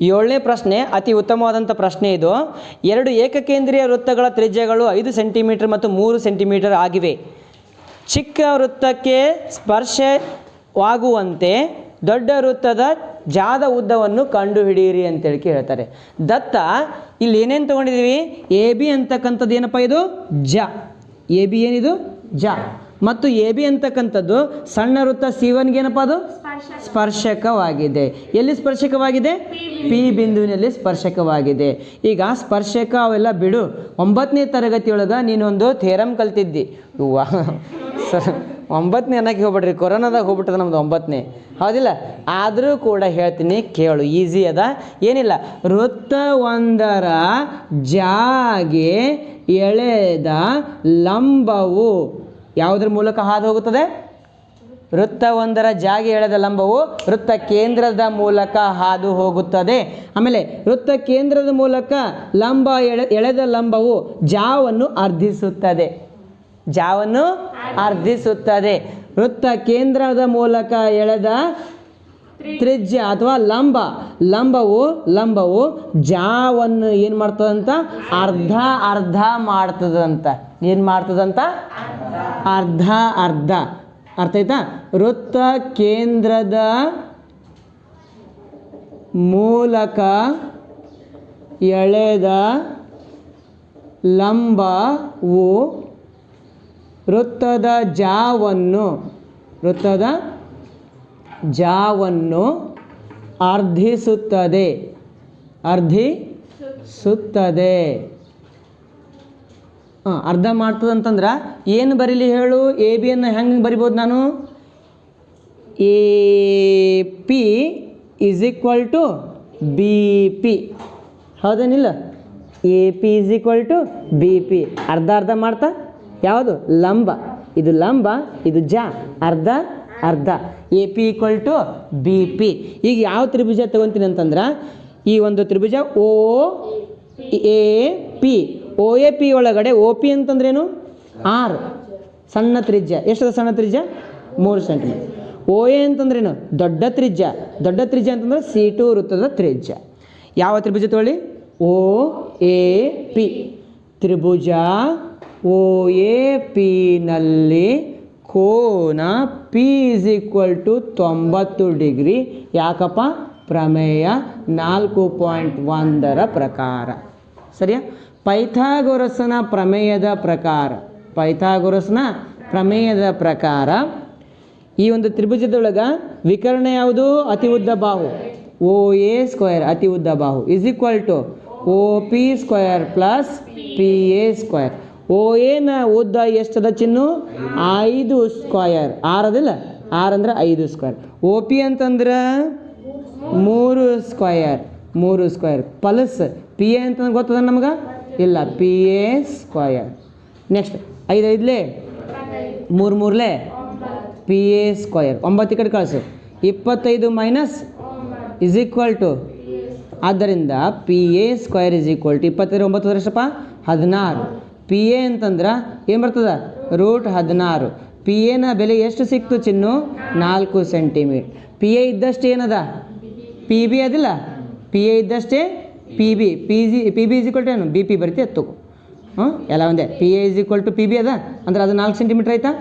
ಏಳನೇ ಪ್ರಶ್ನೆ ಅತಿ ಉತ್ತಮವಾದಂಥ ಪ್ರಶ್ನೆ ಇದು. 2 ಏಕಕೇಂದ್ರೀಯ ವೃತ್ತಗಳ ತ್ರಿಜ್ಯಗಳು 5 ಸೆಂಟಿಮೀಟರ್ ಮತ್ತು 3 ಸೆಂಟಿಮೀಟರ್ ಆಗಿವೆ. ಚಿಕ್ಕ ವೃತ್ತಕ್ಕೆ ಸ್ಪರ್ಶವಾಗುವಂತೆ ದೊಡ್ಡ ವೃತ್ತದ ಜಾದ ಉದ್ದವನ್ನು ಕಂಡುಹಿಡಿಯಿರಿ ಅಂತೇಳಿ ಹೇಳ್ತಾರೆ. ದತ್ತ ಇಲ್ಲಿ ಏನೇನು ತೊಗೊಂಡಿದ್ದೀವಿ? ಎ ಬಿ ಅಂತಕ್ಕಂಥದ್ದು ಏನಪ್ಪ ಇದು? ಜ. ಎ ಬಿ ಏನಿದು? ಜ. ಮತ್ತು ಎ ಬಿ ಅಂತಕ್ಕಂಥದ್ದು ಸಣ್ಣ ವೃತ್ತ C1ಗೆ ಏನಪ್ಪ ಅದು? ಸ್ಪರ್ಶಕವಾಗಿದೆ. ಎಲ್ಲಿ ಸ್ಪರ್ಶಕವಾಗಿದೆ? ಪಿ ಬಿಂದುವಿನಲ್ಲಿ ಸ್ಪರ್ಶಕವಾಗಿದೆ. ಈಗ ಸ್ಪರ್ಶಕ ಅವೆಲ್ಲ ಬಿಡು. 9ನೇ ತರಗತಿಯೊಳಗೆ ನೀನೊಂದು ಥೇರಮ್ ಕಲ್ತಿದ್ದಿ. ಸರ್ 9ನೇ ಅನ್ನಕ್ಕೆ ಹೋಗ್ಬಿಡ್ರಿ, ಕೊರೋನಾದಾಗ ಹೋಗ್ಬಿಟ್ಟದ ನಮ್ದು 9ನೇ, ಹೌದಿಲ್ಲ? ಆದರೂ ಕೂಡ ಹೇಳ್ತೀನಿ ಕೇಳು, ಈಸಿ ಅದ, ಏನಿಲ್ಲ. ವೃತ್ತ ಒಂದರ ಜಾಗೆ ಎಳೆದ ಲಂಬವು ಯಾವುದ್ರ ಮೂಲಕ ಹಾದು ಹೋಗುತ್ತದೆ? ವೃತ್ತ ಒಂದರ ಜಾಗೆ ಎಳೆದ ಲಂಬವು ವೃತ್ತ ಕೇಂದ್ರದ ಮೂಲಕ ಹಾದು ಹೋಗುತ್ತದೆ. ಆಮೇಲೆ ವೃತ್ತ ಕೇಂದ್ರದ ಮೂಲಕ ಲಂಬ ಎಳೆದ ಲಂಬವು ಜಾವನ್ನು ಅರ್ಧಿಸುತ್ತದೆ. ಜಾವನ್ನು ಅರ್ಧಿಸುತ್ತದೆ. ವೃತ್ತ ಕೇಂದ್ರದ ಮೂಲಕ ಎಳೆದ ತ್ರಿಜ್ಯ ಅಥವಾ ಲಂಬವು ಜಾವನ್ನು ಏನು ಮಾಡ್ತದಂತ? ಅರ್ಧ ಮಾಡ್ತದಂತ. ಏನು ಮಾಡ್ತದಂತ? ಅರ್ಧ. ಅರ್ಥ ಆಯ್ತಾ? ವೃತ್ತ ಕೇಂದ್ರದ ಮೂಲಕ ಎಳೆದ ಲಂಬವು ವೃತ್ತದ ಜಾವನ್ನು ಅರ್ಧಿಸುತ್ತದೆ. ಅರ್ಧ ಮಾಡ್ತದಂತಂದ್ರೆ ಏನು ಬರೀಲಿ ಹೇಳು? ಎ ಬಿಯನ್ನು ಹೆಂಗೆ ಬರಿಬೋದು ನಾನು? A P is equal to B P, ಹೌದೇನಿಲ್ಲ? A P is equal to B P. ಅರ್ಧ ಮಾಡ್ತಾ ಯಾವುದು? ಲಂಬ. ಇದು ಲಂಬ, ಇದು ಜ. ಅರ್ಧ. A P equal to B P. ಈಗ ಯಾವ ತ್ರಿಭುಜ ತಗೊತೀನಿ ಅಂತಂದ್ರೆ ಈ ಒಂದು ತ್ರಿಭುಜ O A P. O A P ಒಳಗಡೆ ಒ ಪಿ ಅಂತಂದ್ರೇನು? 6 ಸಣ್ಣ ತ್ರಿಜ್ಯ. ಎಷ್ಟದ ಸಣ್ಣ ತ್ರಿಜ್ಯ? 3 ಸೆಂಟಿಮೀಟರ್. ಓ ಎ ಅಂತಂದ್ರೇನು? ದೊಡ್ಡ ತ್ರಿಜ್ಯ ಅಂತಂದ್ರೆ C2 ವೃತ್ತದ ತ್ರಿಜ್ಯ. ಯಾವ ತ್ರಿಭುಜ ತಗೊಳ್ಳಿ? O A P. ತ್ರಿಭುಜ ಓ ಎ ಪಿನಲ್ಲಿ ಕೋನ P is equal to 90 degree. ಯಾಕಪ್ಪ? ಪ್ರಮೇಯ 4.1ರ ಪ್ರಕಾರ. ಸರಿಯಾ? ಪೈಥಾಗೊರಸ್ನ ಪ್ರಮೇಯದ ಪ್ರಕಾರ ಈ ಒಂದು ತ್ರಿಭುಜದೊಳಗೆ ವಿಕರ್ಣ ಯಾವುದು? ಅತಿ ಉದ್ದ ಬಾಹು. ಓ ಎ ಸ್ಕ್ವೇರ್ ಅತಿ ಉದ್ದ ಬಾಹು is equal to O P square plus P A square. O ಎನ ಉದ್ದ ಎಷ್ಟದ ಚಿನ್ನು? 5 ಸ್ಕ್ವೇರ್. 6 ಅದಿಲ್ಲ? 6 ಅಂದ್ರೆ 5 ಸ್ಕ್ವೇರ್. ಓ ಪಿ ಅಂತಂದ್ರೆ 3 ಸ್ಕ್ವೇರ್ ಪ್ಲಸ್ ಪಿ ಎ ಅಂತಂದ್ರೆ ಗೊತ್ತದ ನಮ್ಗೆ? ಇಲ್ಲ, ಪಿ ಎ ಸ್ಕ್ವೇರ್. ನೆಕ್ಸ್ಟ್ 5 5ಲೇ 3 ಪಿ ಎ ಸ್ಕ್ವೇರ್. 9 ಈ ಕಡೆ ಕಳಿಸು. 25 ಮೈನಸ್ ಇಸ್ ಈಕ್ವಲ್ ಟು, ಆದ್ದರಿಂದ P A square is equal to 25 9 ಎಷ್ಟಪ್ಪ? 16. ಪಿ ಎ ಅಂತಂದ್ರೆ ಏನು ಬರ್ತದೆ? √16. ಪಿ ಎನ ಬೆಲೆ ಎಷ್ಟು ಸಿಕ್ತು ಚಿನ್ನು? 4 ಸೆಂಟಿಮೀಟರ್. ಪಿ ಎ ಇದ್ದಷ್ಟು ಏನದ? ಪಿ ಬಿ ಅದಿಲ್ಲ? ಪಿ ಎ ಇದ್ದಷ್ಟೇ P B. P B is equal to ಏನು? ಬಿ ಪಿ ಬರೀತಿ ಎತ್ತು. ಎಲ್ಲ ಒಂದೇ. P A is equal to P B ಅದ ಅಂದ್ರೆ ಅದು 4 ಸೆಂಟಿಮೀಟ್ರ್ ಆಯಿತಾ?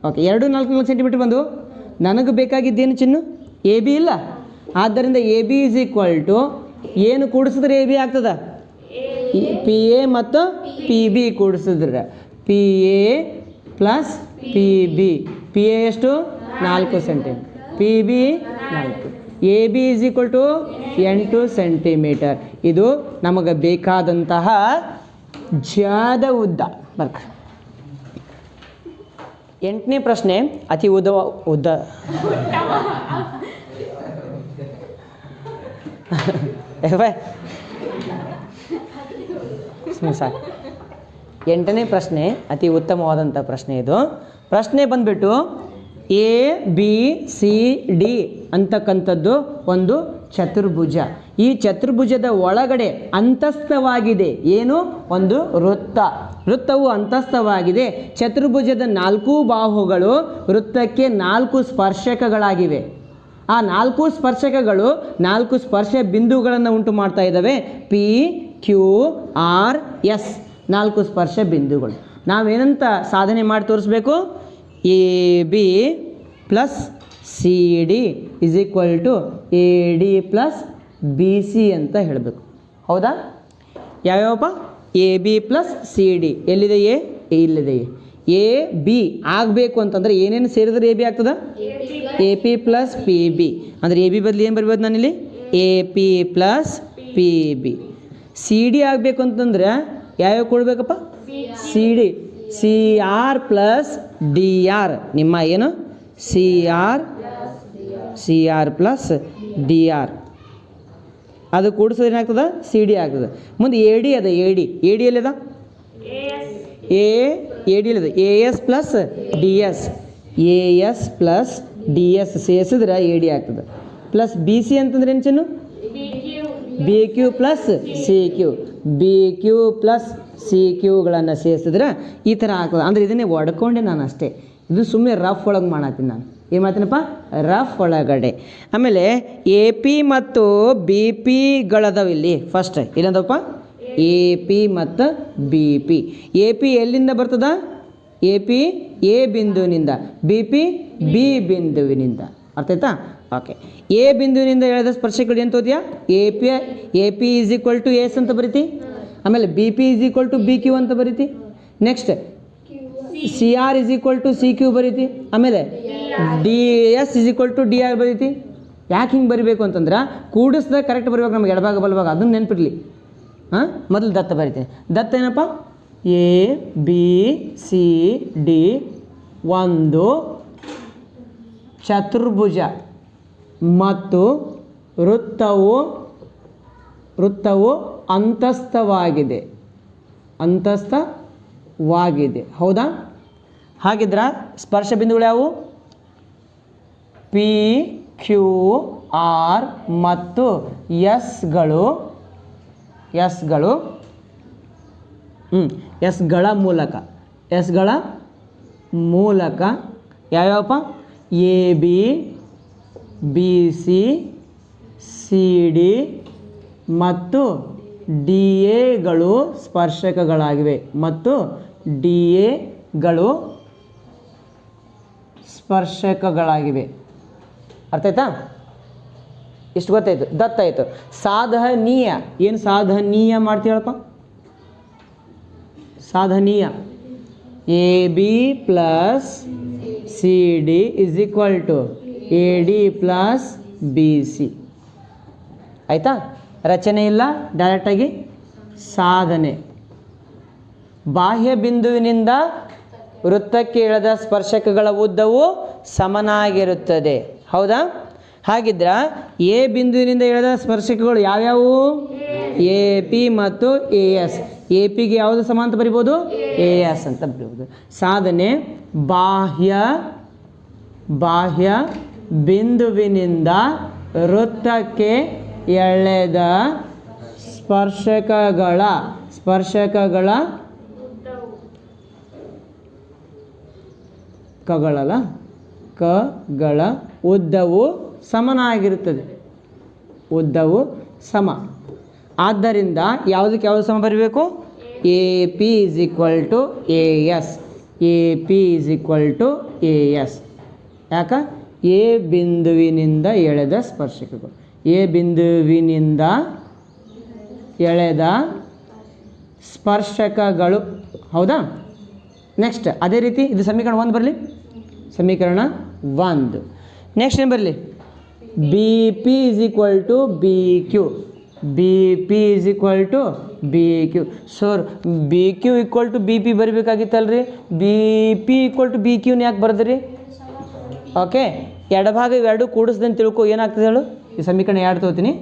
ಓಕೆ, 4 ಸೆಂಟಿಮೀಟ್ರ್ ಬಂದು. ನನಗೆ ಬೇಕಾಗಿದ್ದೇನು ಚಿನ್ನು? ಎ ಬಿ ಇಲ್ಲ. ಆದ್ದರಿಂದ A B is equal to ಏನು ಕೂಡಿಸಿದ್ರೆ ಎ ಬಿ ಆಗ್ತದ? ಪಿ ಎ ಮತ್ತು ಪಿ ಬಿ ಕೂಡಿಸಿದ್ರೆ P A plus P B. P A ಎಷ್ಟು? 4 centimetre. P B 4. A B is equal to 8 centimetre. ಇದು ನಮಗೆ ಬೇಕಾದಂತಹ ಜಾದ ಉದ್ದ. ಬರ್ಕ 8ನೇ ಪ್ರಶ್ನೆ ಅತಿ ಉದ್ದ ಸಾಕು. 8ನೇ ಪ್ರಶ್ನೆ ಅತಿ ಉತ್ತಮವಾದಂಥ ಪ್ರಶ್ನೆ ಇದು. ಪ್ರಶ್ನೆ ಬಂದ್ಬಿಟ್ಟು ಎ ಬಿ ಸಿ ಡಿ ಅಂತಕ್ಕಂಥದ್ದು ಒಂದು ಚತುರ್ಭುಜ. ಈ ಚತುರ್ಭುಜದ ಒಳಗಡೆ ಅಂತಸ್ಥವಾಗಿದೆ ಏನು? ಒಂದು ವೃತ್ತವು ಅಂತಸ್ಥವಾಗಿದೆ. ಚತುರ್ಭುಜದ 4 ಬಾಹುಗಳು ವೃತ್ತಕ್ಕೆ 4 ಸ್ಪರ್ಶಕಗಳಾಗಿವೆ. ಆ 4 ಸ್ಪರ್ಶಕಗಳು 4 ಸ್ಪರ್ಶ ಬಿಂದುಗಳನ್ನು ಉಂಟು ಮಾಡ್ತಾ ಇದ್ದಾವೆ. ಪಿ ಕ್ಯೂ ಆರ್ ಎಸ್ 4 ಸ್ಪರ್ಶ ಬಿಂದುಗಳು. ನಾವೇನಂತ ಸಾಧನೆ ಮಾಡಿ ತೋರಿಸ್ಬೇಕು? A B plus C D is equal to A D plus B C ಅಂತ ಹೇಳಬೇಕು. ಹೌದಾ? ಯಾವ್ಯಾವಪ್ಪ? A B plus C D. ಎಲ್ಲಿದೆ ಎ? ಇಲ್ಲಿದೆ ಎ ಬಿ ಆಗಬೇಕು ಅಂತಂದರೆ ಏನೇನು ಸೇರಿದ್ರೆ ಎ ಬಿ ಆಗ್ತದ? A P plus P B. ಅಂದರೆ ಎ ಬಿ ಬದಲು ಏನು ಬರ್ಬೋದು ನಾನಿಲ್ಲಿ? A P plus P B. C D ಆಗಬೇಕು ಅಂತಂದ್ರೆ ಯಾವ್ಯಾವ ಕೊಡಬೇಕಪ್ಪ? C D. C R plus D R. ನಿಮ್ಮ ಏನು? C R plus D R. ಅದು ಕೂಡಿಸೋದು ಏನಾಗ್ತದೆ? ಸಿ ಡಿ ಆಗ್ತದೆ. ಮುಂದೆ ಎ ಡಿ ಅದ. ಎ ಡಿ ಎಲ್ಲಿದೆ? ಎ ಡಿ ಎಲ್ಲಿದೆ? A S plus D S. A S plus D S ಸೇರಿಸಿದ್ರೆ ಎ ಡಿ ಆಗ್ತದೆ. ಪ್ಲಸ್ ಬಿ ಸಿ ಅಂತಂದ್ರೆ ಏನು ಚಿನ್ನು? B Q plus C Q. B Q plus C ಕ್ಯೂಗಳನ್ನು ಸೇರಿಸಿದ್ರೆ ಈ ಥರ ಆಗ್ತದೆ. ಅಂದರೆ ಇದನ್ನೇ ಒಡ್ಕೊಂಡೆ ನಾನು ಅಷ್ಟೇ. ಇದು ಸುಮ್ಮನೆ ರಫ್ ಒಳಗೆ ಮಾಡತ್ತೀನಿ ನಾನು. ಏನು ಮಾಡ್ತೀನಪ್ಪ? ರಫ್ ಒಳಗಡೆ. ಆಮೇಲೆ ಎ ಪಿ ಮತ್ತು ಬಿ ಪಿಗಳದಾವ ಇಲ್ಲಿ. ಫಸ್ಟ್ ಇಲ್ಲಂದಪ್ಪ ಎ ಪಿ ಮತ್ತು ಬಿ ಪಿ. ಎ ಪಿ ಎಲ್ಲಿಂದ ಬರ್ತದ? ಎ ಪಿ ಎ ಬಿಂದುವಿನಿಂದ, ಬಿ ಪಿ ಬಿ ಬಿಂದುವಿನಿಂದ. ಅರ್ಥ ಆಯ್ತಾ? ಓಕೆ. ಎ ಬಿಂದುವಿನಿಂದ ಎಳೆದ ಸ್ಪರ್ಶಗಳು ಏನು ತೋತಿಯಾ? A P is equal to S ಅಂತ ಬರೀತಿ. ಆಮೇಲೆ B P is equal to B Q ಅಂತ ಬರೀತಿ. Next C R is equal to C Q ಬರೀತಿ. ಆಮೇಲೆ D S is equal to D R ಬರೀತಿ. ಯಾಕೆ ಹಿಂಗೆ ಬರಿಬೇಕು ಅಂತಂದ್ರೆ ಕೂಡಿಸ್ದಾಗ ಕರೆಕ್ಟ್ ಬರಬೇಕು ನಮ್ಗೆ, ಎಡಭಾಗ ಬಲಭಾಗ ಅದನ್ನು ನೆನ್ಪಿರಲಿ. ಹಾಂ, ಮೊದಲು ದತ್ತ ಬರಿತೀನಿ. ದತ್ತ ಏನಪ್ಪ? ಎ ಬಿ ಸಿ ಡಿ ಒಂದು ಚತುರ್ಭುಜ ಮತ್ತು ವೃತ್ತವು ಅಂತಸ್ಥವಾಗಿದೆ. ಹೌದಾ? ಹಾಗಿದ್ರೆ ಸ್ಪರ್ಶ ಬಿಂದುಗಳು ಯಾವುವು? ಪಿ ಕ್ಯೂ ಆರ್ ಮತ್ತು ಎಸ್ಗಳು ಎಸ್ಗಳ ಮೂಲಕ ಯಾವ್ಯಾವಪ್ಪ? A B, B C, C D ಮತ್ತು ಡಿ ಎಗಳು ಸ್ಪರ್ಶಕಗಳಾಗಿವೆ. ಅರ್ಥ ಆಯ್ತಾ? ಇಷ್ಟು ಗೊತ್ತಾಯ್ತು. ದತ್ತ ಆಯಿತು. ಸಾಧನೀಯ. ಏನು ಸಾಧನೀಯ ಮಾಡ್ತೀವಪ್ಪ? ಸಾಧನೀಯ A B plus C D is equal to A D plus B C. ಆಯಿತಾ? ರಚನೆ ಇಲ್ಲ, ಡೈರೆಕ್ಟಾಗಿ ಸಾಧನೆ. ಬಾಹ್ಯ ಬಿಂದುವಿನಿಂದ ವೃತ್ತಕ್ಕೆ ಎಳೆದ ಸ್ಪರ್ಶಕಗಳ ಉದ್ದವು ಸಮನಾಗಿರುತ್ತದೆ. ಹೌದಾ? ಹಾಗಿದ್ರೆ ಎ ಬಿಂದುವಿನಿಂದ ಎಳೆದ ಸ್ಪರ್ಶಕಗಳು ಯಾವ್ಯಾವು? ಎ ಪಿ ಮತ್ತು ಎ ಎಸ್. ಎ ಪಿಗೆ ಯಾವುದು ಸಮ ಅಂತ ಬರಿಬೋದು? ಎ ಎಸ್ ಅಂತ ಬರಿಬೋದು. ಸಾಧನೆ ಬಾಹ್ಯ ಬಿಂದುವಿನಿಂದ ವೃತ್ತಕ್ಕೆ ಎಳೆದ ಸ್ಪರ್ಶಕಗಳ ಉದ್ದವು ಸಮನಾಗಿರುತ್ತದೆ. ಉದ್ದವು ಸಮ. ಆದ್ದರಿಂದ ಯಾವುದಕ್ಕೆ ಯಾವುದು ಸಮ ಬರಬೇಕು? A P is equal to A S. A P is equal to A S. ಯಾಕ? ಎ ಬಿಂದುವಿನಿಂದ ಎಳೆದ ಸ್ಪರ್ಶಕಗಳು. ಎ ಬಿಂದುವಿನಿಂದ ಎಳೆದ ಸ್ಪರ್ಶಕಗಳು. ಹೌದಾ? ನೆಕ್ಸ್ಟ್ ಅದೇ ರೀತಿ ಇದು ಸಮೀಕರಣ 1 ಬರಲಿ. ಸಮೀಕರಣ 1. ನೆಕ್ಸ್ಟ್ ಏನು ಬರಲಿ? B P is equal to B Q. B P is equal to B Q. Sir B Q equal to B P ಬರಬೇಕಾಗಿತ್ತಲ್ರಿ. B P equal to B ಕ್ಯೂನ ಯಾಕೆ ಬರೆದ್ರಿ? ಓಕೆ. ಎಡಭಾಗ ಇವೆರಡು ಕೂಡಿಸ್ದಂತ ತಿಳ್ಕೊ. ಏನಾಗ್ತದೆ ಹೇಳು? ಈ ಸಮೀಕರಣ 2 ತಗೋತೀನಿ.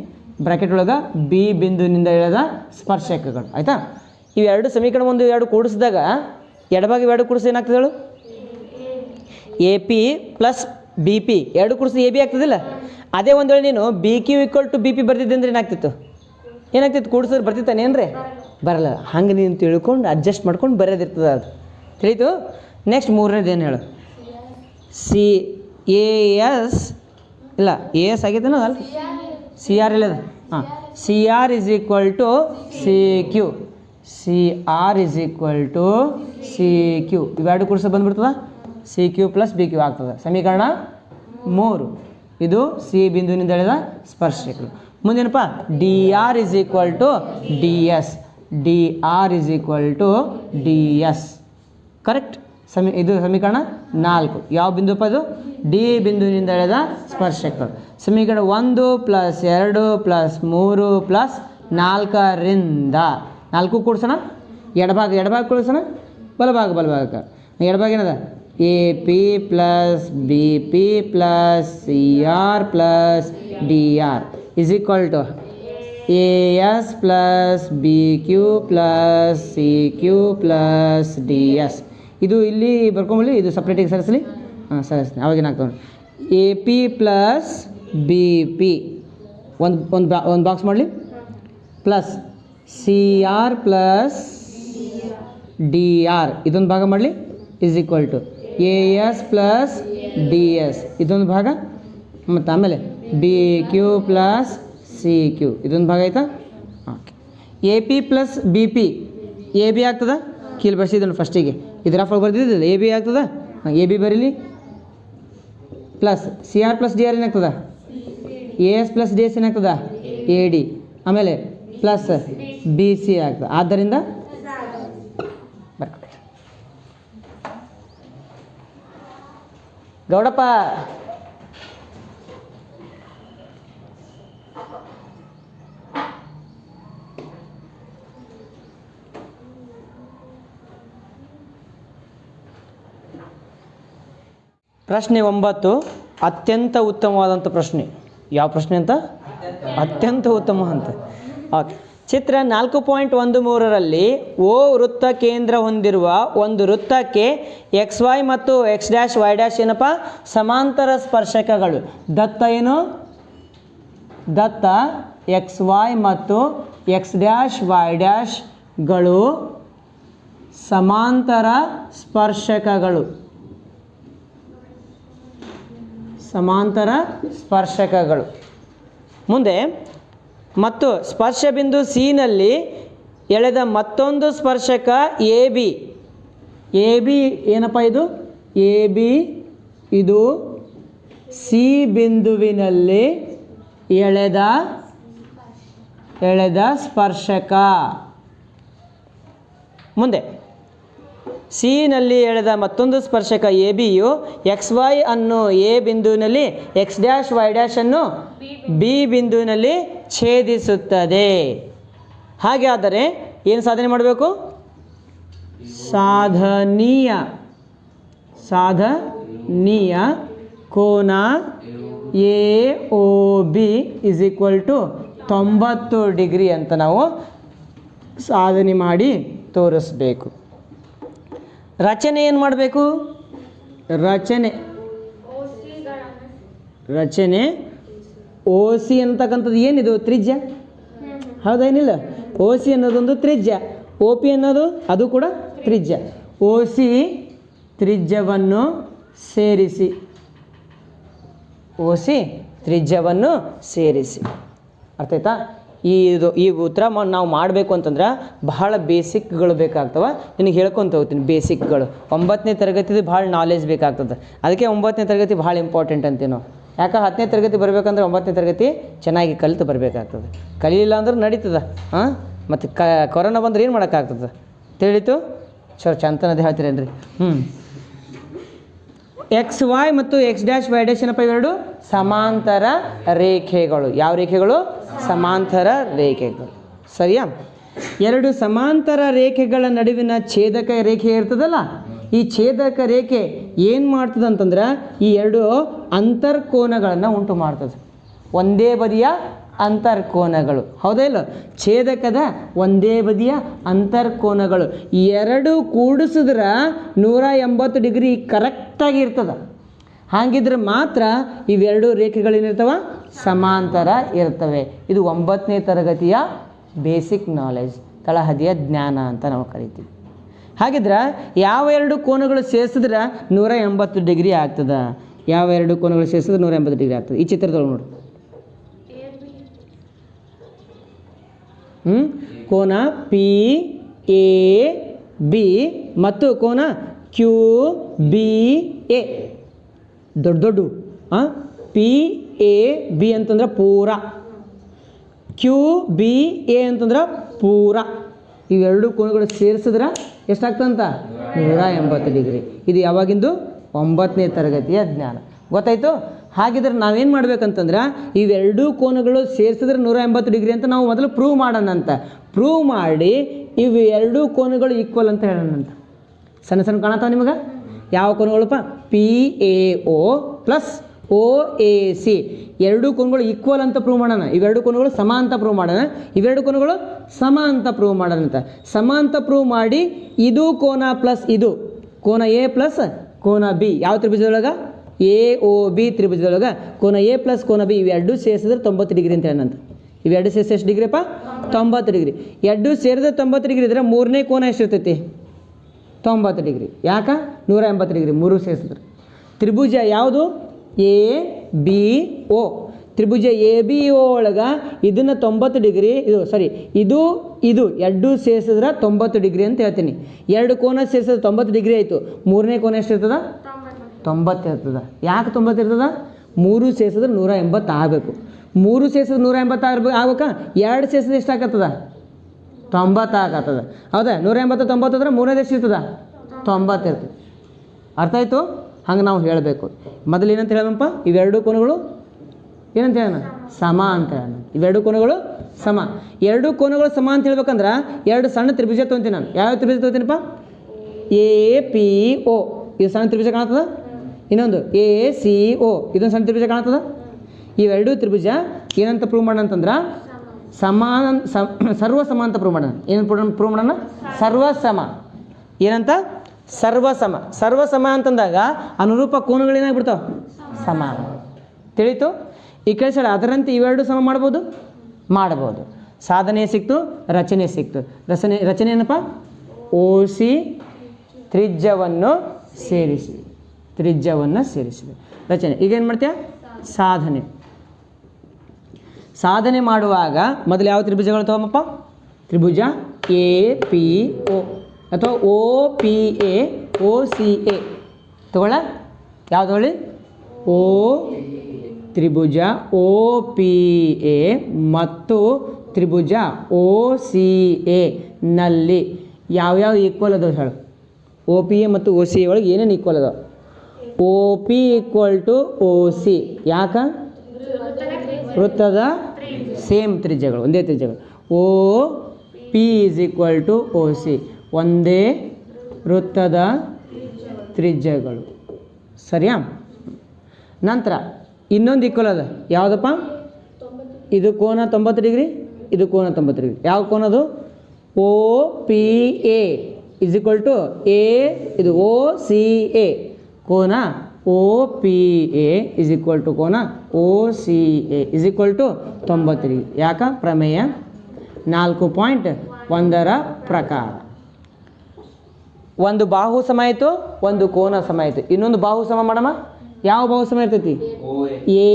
ಬ್ರಾಕೆಟ್ ಒಳಗೆ ಬಿ ಬಿಂದುವಿನಿಂದ ಎಳೆದ ಸ್ಪರ್ಶಕಗಳು. ಆಯಿತಾ? ಇವೆರಡು ಸಮೀಕರಣ 1, 2 ಕೂಡಿಸಿದಾಗ ಎಡಭಾಗ ಇವೆರಡು ಕೂಡಿಸಿ ಏನಾಗ್ತದೆ ಹೇಳು? A P plus B P ಎರಡು ಕೂಡಿಸಿ ಎ ಬಿ ಆಗ್ತದಿಲ್ಲ. ಅದೇ ಒಂದು ವೇಳೆ ನೀನು B Q equal to B P ಬರ್ತಿದ್ದೆ ಅಂದ್ರೆ ಏನಾಗ್ತಿತ್ತು? ಕೂಡಿಸಿದ್ರೆ ಬರ್ತಿತ್ತಾನೇನ್ರಿ? ಬರಲ್ಲ. ಹಂಗೆ ನೀನು ತಿಳ್ಕೊಂಡು ಅಡ್ಜಸ್ಟ್ ಮಾಡ್ಕೊಂಡು ಬರೋದಿರ್ತದೆ. ಅದು ತಿಳಿತು? ನೆಕ್ಸ್ಟ್ 3ನೇದು ಏನು ಹೇಳು? ಸಿ ಎ ಎಸ್ ಇಲ್ಲ ಎ ಎಸ್ ಆಗೈತೇನೋ ಅಲ್ಲ ಸಿ ಆರ್ ಇಲ್ಲದ ಹಾಂ C R is equal to C Q C R is equal to C Q ಇವೆರಡು ಕೂಡಿಸ ಬಂದ್ಬಿಡ್ತದ C Q plus B Q ಆಗ್ತದೆ ಸಮೀಕರಣ 3 ಇದು ಸಿ ಬಿಂದುವಿನಿಂದ ಎಳೆದ ಸ್ಪರ್ಶಕಗಳು ಮುಂದೇನಪ್ಪ D R is equal to D S D R is equal to D S correct ಇದು ಸಮೀಕರಣ 4 ಯಾವ ಬಿಂದುಪ್ಪ ಇದು ಡಿ ಬಿಂದುವಿನಿಂದ ಎಳೆದ ಸ್ಪರ್ಶಕಗಳು ಸಮೀಕರಣ 1 + 2 + 3 + 4ರಿಂದ 4 ಕೂಡಿಸೋಣ ಎಡಭಾಗ ಕೂಡಿಸೋಣ ಬಲಭಾಗ ಎಡಭಾಗ ಏನದ A P plus B P plus C R plus D R is equal to A S plus B Q plus C Q plus D S ಇದು ಇಲ್ಲಿ ಬರ್ಕೊಂಬಲ್ಲಿ ಇದು ಸಪ್ರೇಟಿಗೆ ಸರಿಸಲಿ ಹಾಂ ಸರಿಸ್ತೀನಿ ಅವಾಗೇನಾಗ್ತದೆ A P plus B P ಒಂದು ಬಾಕ್ಸ್ ಮಾಡಲಿ plus C R plus D R ಇದೊಂದು ಭಾಗ ಮಾಡಲಿ is equal to A S plus D S ಇದೊಂದು ಭಾಗ ಮತ್ತು ಆಮೇಲೆ B Q plus C Q ಇದೊಂದು ಭಾಗ ಆಯಿತಾ okay A P plus B P A B ಆಗ್ತದ ಕೀಲು ಬರ್ಸಿದ್ದನು ಫಸ್ಟಿಗೆ ಇದರ ಫಾಲ್ ಬರ್ದಿದ್ದಿಲ್ಲ ಎ ಬಿ ಆಗ್ತದ ಹಾಂ ಎ ಬಿ ಬರೀಲಿ plus C R plus D R ಏನಾಗ್ತದ A S plus D S ಏನಾಗ್ತದ ಎ ಡಿ ಆಮೇಲೆ ಪ್ಲಸ್ ಬಿ ಸಿ ಆಗ್ತದೆ ಆದ್ದರಿಂದ ಬರ್ಕೊಳ್ಳಿ ಗೌಡಪ್ಪ ಪ್ರಶ್ನೆ 9 ಅತ್ಯಂತ ಉತ್ತಮವಾದಂಥ ಪ್ರಶ್ನೆ ಯಾವ ಪ್ರಶ್ನೆ ಅಂತ ಅತ್ಯಂತ ಉತ್ತಮ ಅಂತ ಓಕೆ ಚಿತ್ರ 4.13ರಲ್ಲಿ ಓ ವೃತ್ತ ಕೇಂದ್ರ ಹೊಂದಿರುವ ಒಂದು ವೃತ್ತಕ್ಕೆ ಎಕ್ಸ್ ವೈ ಮತ್ತು ಎಕ್ಸ್ ಡ್ಯಾಶ್ ವೈ ಡ್ಯಾಶ್ ಏನಪ್ಪ ಸಮಾಂತರ ಸ್ಪರ್ಶಕಗಳು ದತ್ತ ಏನು ದತ್ತ ಎಕ್ಸ್ ವೈ ಮತ್ತು ಎಕ್ಸ್ ಡ್ಯಾಶ್ ವೈ ಡ್ಯಾಶ್ಗಳು ಸಮಾಂತರ ಸ್ಪರ್ಶಕಗಳು ಮುಂದೆ ಮತ್ತು ಸ್ಪರ್ಶ ಬಿಂದು ಸಿ ನಲ್ಲಿ ಎಳೆದ ಮತ್ತೊಂದು ಸ್ಪರ್ಶಕ ಎ ಬಿ ಏನಪ್ಪ ಇದು ಎ ಬಿ ಇದು ಸಿ ಬಿಂದುವಿನಲ್ಲಿ ಎಳೆದ ಸ್ಪರ್ಶಕ ಮುಂದೆ ಸಿ ನಲ್ಲಿ ಎಳೆದ ಮತ್ತೊಂದು ಸ್ಪರ್ಶಕ ಎ ಬಿಯು ಎಕ್ಸ್ ವೈ ಅನ್ನು ಎ ಬಿಂದುವಿನಲ್ಲಿ ಎಕ್ಸ್ ಡ್ಯಾಶ್ ವೈ ಡ್ಯಾಶ್ ಅನ್ನು ಬಿ ಬಿಂದುವಿನಲ್ಲಿ ಛೇದಿಸುತ್ತದೆ. ಹಾಗೆ ಆದರೆ ಏನು ಸಾಧನೆ ಮಾಡಬೇಕು? ಸಾಧನೀಯ ಕೋನ A O B is equal to 90 degree ಅಂತ ನಾವು ಸಾಧನೆ ಮಾಡಿ ತೋರಿಸ್ಬೇಕು. ರಚನೆ ಏನು ಮಾಡಬೇಕು? ರಚನೆ ಓ ಸಿ ಅಂತಕ್ಕಂಥದ್ದು ಏನಿದು? ತ್ರಿಜ್ಯ. ಹೌದೇನಿಲ್ಲ? ಓ ಸಿ ಅನ್ನೋದೊಂದು ತ್ರಿಜ್ಯ, ಒ ಪಿ ಅನ್ನೋದು ಅದು ಕೂಡ ತ್ರಿಜ್ಯ. ಓ ಸಿ ತ್ರಿಜ್ಯವನ್ನು ಸೇರಿಸಿ, ಅರ್ಥ ಆಯ್ತಾ? ಈ ಉತ್ತರ ನಾವು ಮಾಡಬೇಕು ಅಂತಂದ್ರೆ ಬಹಳ ಬೇಸಿಕ್ಗಳು ಬೇಕಾಗ್ತವೆ. ನಿನಗೆ ಹೇಳ್ಕೊತ ಹೋಗ್ತೀನಿ ಬೇಸಿಕ್ಗಳು. 9ನೇ ತರಗತಿದು ಭಾಳ ನಾಲೆಜ್ ಬೇಕಾಗ್ತದೆ. ಅದಕ್ಕೆ 9ನೇ ತರಗತಿ ಭಾಳ ಇಂಪಾರ್ಟೆಂಟ್ ಅಂತೀವಿ ನಾವು. ಯಾಕೆ 10ನೇ ತರಗತಿ ಬರಬೇಕಂದ್ರೆ 9ನೇ ತರಗತಿ ಚೆನ್ನಾಗಿ ಕಲಿತು ಬರಬೇಕಾಗ್ತದೆ. ಕಲೀಲಿಲ್ಲ ಅಂದ್ರೆ ನಡೀತದೆ. ಮತ್ತು ಕೊರೋನಾ ಬಂದ್ರೆ ಏನು ಮಾಡೋಕ್ಕಾಗ್ತದೆ? ತಿಳಿತು? ಚಂತನದೇ ಹೇಳ್ತೀರೇನ್ರಿ? ಎಕ್ಸ್ ವೈ ಮತ್ತು ಎಕ್ಸ್ ಡ್ಯಾಶ್ ವೈ ಡ್ಯಾಶ್ ಏನಪ್ಪ? ಇವೆರಡು ಸಮಾಂತರ ರೇಖೆಗಳು. ಯಾವ ರೇಖೆಗಳು? ಸಮಾಂತರ ರೇಖೆಗಳು. ಸರಿಯಾ? ಎರಡು ಸಮಾಂತರ ರೇಖೆಗಳ ನಡುವಿನ ಛೇದಕ ರೇಖೆ ಇರ್ತದಲ್ಲ, ಈ ಛೇದಕ ರೇಖೆ ಏನು ಮಾಡ್ತದೆ ಅಂತಂದ್ರೆ ಈ ಎರಡು ಅಂತರ್ಕೋನಗಳನ್ನು ಉಂಟು ಮಾಡ್ತದೆ. ಒಂದೇ ಬದಿಯ ಅಂತರ್ಕೋನಗಳು, ಹೌದಾ ಇಲ್ಲ? ಛೇದಕದ ಒಂದೇ ಬದಿಯ ಅಂತರ್ಕೋನಗಳು ಎರಡು ಕೂಡಿಸಿದ್ರೆ 180 ಡಿಗ್ರಿ ಕರೆಕ್ಟಾಗಿ ಇರ್ತದೆ. ಹಾಗಿದ್ರೆ ಮಾತ್ರ ಇವೆರಡು ರೇಖೆಗಳೇನಿರ್ತವೆ? ಸಮಾಂತರ ಇರ್ತವೆ. ಇದು 9ನೇ ತರಗತಿಯ ಬೇಸಿಕ್ ನಾಲೆಜ್, ತಳಹದಿಯ ಜ್ಞಾನ ಅಂತ ನಾವು ಕರಿತೀವಿ. ಹಾಗಿದ್ರೆ ಯಾವ ಎರಡು ಕೋನಗಳು ಸೇರಿಸಿದ್ರೆ 180 ಡಿಗ್ರಿ ಆಗ್ತದೆ? ಯಾವ ಎರಡು ಕೋನಗಳು ಸೇರಿಸಿದ್ರೆ 180 ಡಿಗ್ರಿ ಆಗ್ತದೆ? ಈ ಚಿತ್ರದೊಳಗೆ ನೋಡಿ. ಕೋನ ಪಿ ಎ ಬಿ ಮತ್ತು ಕೋನ ಕ್ಯೂ ಬಿ ಎ. ದೊಡ್ಡ ದೊಡ್ಡ ಪಿ ಎ ಬಿ ಅಂತಂದ್ರೆ ಪೂರ, ಕ್ಯೂ ಬಿ ಎ ಅಂತಂದ್ರೆ ಪೂರ. ಇವೆರಡು ಕೋನಗಳು ಸೇರಿಸಿದ್ರೆ ಎಷ್ಟಾಗ್ತದಂತ? 180 ಡಿಗ್ರಿ. ಇದು ಯಾವಾಗಿಂದು? 9ನೇ ತರಗತಿಯ ಜ್ಞಾನ. ಗೊತ್ತಾಯಿತು? ಹಾಗಿದ್ರೆ ನಾವೇನು ಮಾಡ್ಬೇಕಂತಂದ್ರೆ ಇವೆರಡೂ ಕೋನಗಳು ಸೇರಿಸಿದ್ರೆ 180 ಡಿಗ್ರಿ ಅಂತ ನಾವು ಮೊದಲು ಪ್ರೂವ್ ಮಾಡೋಣ ಅಂತ. ಪ್ರೂವ್ ಮಾಡಿ ಇವು ಎರಡೂ ಕೋನಗಳು ಈಕ್ವಲ್ ಅಂತ ಹೇಳೋಣ ಅಂತ. ಸಣ್ಣ ಸಣ್ಣ ಕಾಣತಾವ ನಿಮಗೆ? ಯಾವ ಕೋನಗಳಪ್ಪ? P A O plus O A C ಎರಡೂ ಕೋನಗಳು ಈಕ್ವಲ್ ಅಂತ ಪ್ರೂವ್ ಮಾಡೋಣ. ಇವೆರಡು ಕೋನಗಳು ಸಮ ಅಂತ ಪ್ರೂವ್ ಮಾಡೋಣ. ಇವೆರಡು ಕೋನಗಳು ಸಮ ಅಂತ ಪ್ರೂವ್ ಮಾಡೋಣ ಅಂತ. ಸಮ ಅಂತ ಪ್ರೂವ್ ಮಾಡಿ ಇದು ಕೋನ ಪ್ಲಸ್ ಇದು ಕೋನ ಎ ಪ್ಲಸ್ ಕೋನ ಬಿ ಯಾವ ತ್ರಿಭುಜದೊಳಗೆ? ಎ ಒ ಬಿ ತ್ರಿಭುಜದೊಳಗೆ ಕೋನ ಎ ಪ್ಲಸ್ ಕೋನ ಬಿ ಇವೆರಡು ಸೇರಿಸಿದ್ರೆ 90 ಡಿಗ್ರಿ ಅಂತ ಹೇಳಂತ. ಇವೆರಡು ಸೇರಿಸಿ ಎಷ್ಟು ಡಿಗ್ರಿಪ್ಪ? 90 ಡಿಗ್ರಿ. ಎರಡು ಸೇರಿದ್ರೆ 90 ಡಿಗ್ರಿ ಇದ್ರೆ ಮೂರನೇ ಕೋನ ಎಷ್ಟಿರ್ತೈತಿ? 90 ಡಿಗ್ರಿ. ಯಾಕೆ? 180 ಡಿಗ್ರಿ ಮೂರು ಸೇರಿಸಿದ್ರೆ. ತ್ರಿಭುಜ ಯಾವುದು? A B O. Tribhuja A B O ಒಳಗೆ ಇದನ್ನು 90 ಡಿಗ್ರಿ ಇದು ಎರಡು ಸೇರಿಸಿದ್ರೆ 90 ಡಿಗ್ರಿ ಅಂತ ಹೇಳ್ತೀನಿ. ಎರಡು ಕೋನ ಸೇರಿಸಿದ್ರೆ 90 ಡಿಗ್ರಿ ಆಯಿತು. ಮೂರನೇ ಕೋನ ಎಷ್ಟಿರ್ತದ? 90 ಇರ್ತದೆ. ಯಾಕೆ 90 ಇರ್ತದ? ಮೂರು ಸೇರಿಸಿದ್ರೆ 180 ಆಗಬೇಕು. ಮೂರು ಸೇರಿಸಿದ್ರೆ 180 ಆಗ್ಬೇಕಾ? ಎರಡು ಸೇರಿಸಿದ್ರೆ ಎಷ್ಟಾಗತ್ತದ? 90 ಆಗತ್ತದ. ಹೌದಾ? 180 90 ಅಂದ್ರೆ ಮೂರನೇದು ಎಷ್ಟು ಇರ್ತದ? 90 ಇರ್ತದೆ. ಅರ್ಥ ಆಯಿತು? ಹಂಗೆ ನಾವು ಹೇಳಬೇಕು. ಮೊದಲು ಏನಂತ ಹೇಳೋಣಪ್ಪ? ಇವೆರಡು ಕೋನಗಳು ಏನಂತ ಹೇಳೋಣ? ಸಮ ಅಂತ ಹೇಳೋಣ. ಇವೆರಡು ಕೋನಗಳು ಸಮ. ಎರಡು ಕೋನಗಳು ಸಮ ಅಂತ ಹೇಳ್ಬೇಕಂದ್ರೆ ಎರಡು ಸಣ್ಣ ತ್ರಿಭುಜ ತೊಗೊತೀನಿ ನಾನು. ಯಾವ ತ್ರಿಭುಜ ತೊಗೊತೀನಪ್ಪ? ಎ ಪಿ ಒ ಇದು ಸಣ್ಣ ತ್ರಿಭುಜ ಕಾಣ್ತದ. ಇನ್ನೊಂದು ಎ ಸಿ ಒ ಇದೊಂದು ಸಣ್ಣ ತ್ರಿಭುಜ ಕಾಣ್ತದ. ಇವೆರಡು ತ್ರಿಭುಜ ಏನಂತ ಪ್ರೂವ್ ಮಾಡೋಣ ಅಂತಂದ್ರೆ ಸರ್ವ ಸಮ ಅಂತ ಪ್ರೂವ್ ಮಾಡೋಣ. ಏನು ಪ್ರೂವ್ ಮಾಡೋಣ? ಸರ್ವಸಮ. ಏನಂತ? ಸರ್ವಸಮ. ಸರ್ವಸಮ ಅಂತಂದಾಗ ಅನುರೂಪ ಕೋನಗಳೇನಾಗ್ಬಿಡ್ತಾವೆ? ಸಮ. ತಿಳಿತು? ಈ ಕಡೆ ಅದರಂತೆ ಇವೆರಡು ಸಮ ಮಾಡ್ಬೋದು? ಮಾಡ್ಬೋದು. ಸಾಧನೆ ಸಿಕ್ತು, ರಚನೆ ಸಿಕ್ತು. ರಚನೆ ಏನಪ್ಪ? ಓ ಸಿ ತ್ರಿಜ್ಯವನ್ನು ಸೇರಿಸಿದೆ. ರಚನೆ. ಈಗೇನು ಮಾಡ್ತೀಯ? ಸಾಧನೆ ಮಾಡುವಾಗ ಮೊದಲು ಯಾವ ತ್ರಿಭುಜಗಳು ತಗೊಮ್ಮಪ್ಪ? ತ್ರಿಭುಜ ಎ ಪಿ ಒ ಅಥವಾ O P A O C A ತಗೊಳ್ಳ. ಯಾವ್ದು ಹೇಳಿ? ಓ ತ್ರಿಭುಜ ಒ ಪಿ ಎ ಮತ್ತು ತ್ರಿಭುಜ ಒ ಸಿ ಎ ನಲ್ಲಿ ಯಾವ್ಯಾವ ಈಕ್ವಲ್ ಅದಾವೆ ಹೇಳು? ಒ ಪಿ ಎ ಮತ್ತು ಒ ಸಿ ಎ ಒಳಗೆ ಏನೇನು ಈಕ್ವಲ್ ಅದಾವೆ? O P equal to O C. ಯಾಕೆ? ವೃತ್ತದ ಸೇಮ್ ತ್ರಿಜ್ಯಗಳು, ಒಂದೇ ತ್ರಿಜ್ಯಗಳು. O P is equal to O C, ಒಂದೇ ವೃತ್ತದ ತ್ರಿಜ್ಯಗಳು. ಸರಿಯಾ? ನಂತರ ಇನ್ನೊಂದು ಈಕ್ವಲ್ ಅದ. ಯಾವುದಪ್ಪ? ಇದು ಕೋನ 90 ಡಿಗ್ರಿ, ಇದು ಕೋನ 90 ಡಿಗ್ರಿ. ಯಾವ ಕೋನದು? O P A is equal to A, ಇದು ಒ ಸಿ ಎ. ಕೋನ O P A is equal to ಕೋನ O C A is equal to 90 degree. ಯಾಕ? ಪ್ರಮೇಯ 4.1ರ ಪ್ರಕಾರ ಒಂದು ಬಾಹು ಸಮ ಆಯಿತು, ಒಂದು ಕೋನ ಸಮ ಆಯಿತು. ಇನ್ನೊಂದು ಬಾಹು ಸಮ ಮಾಡಮ್ಮ. ಯಾವ ಬಾಹು ಸಮ ಇರ್ತೈತಿ? ಎ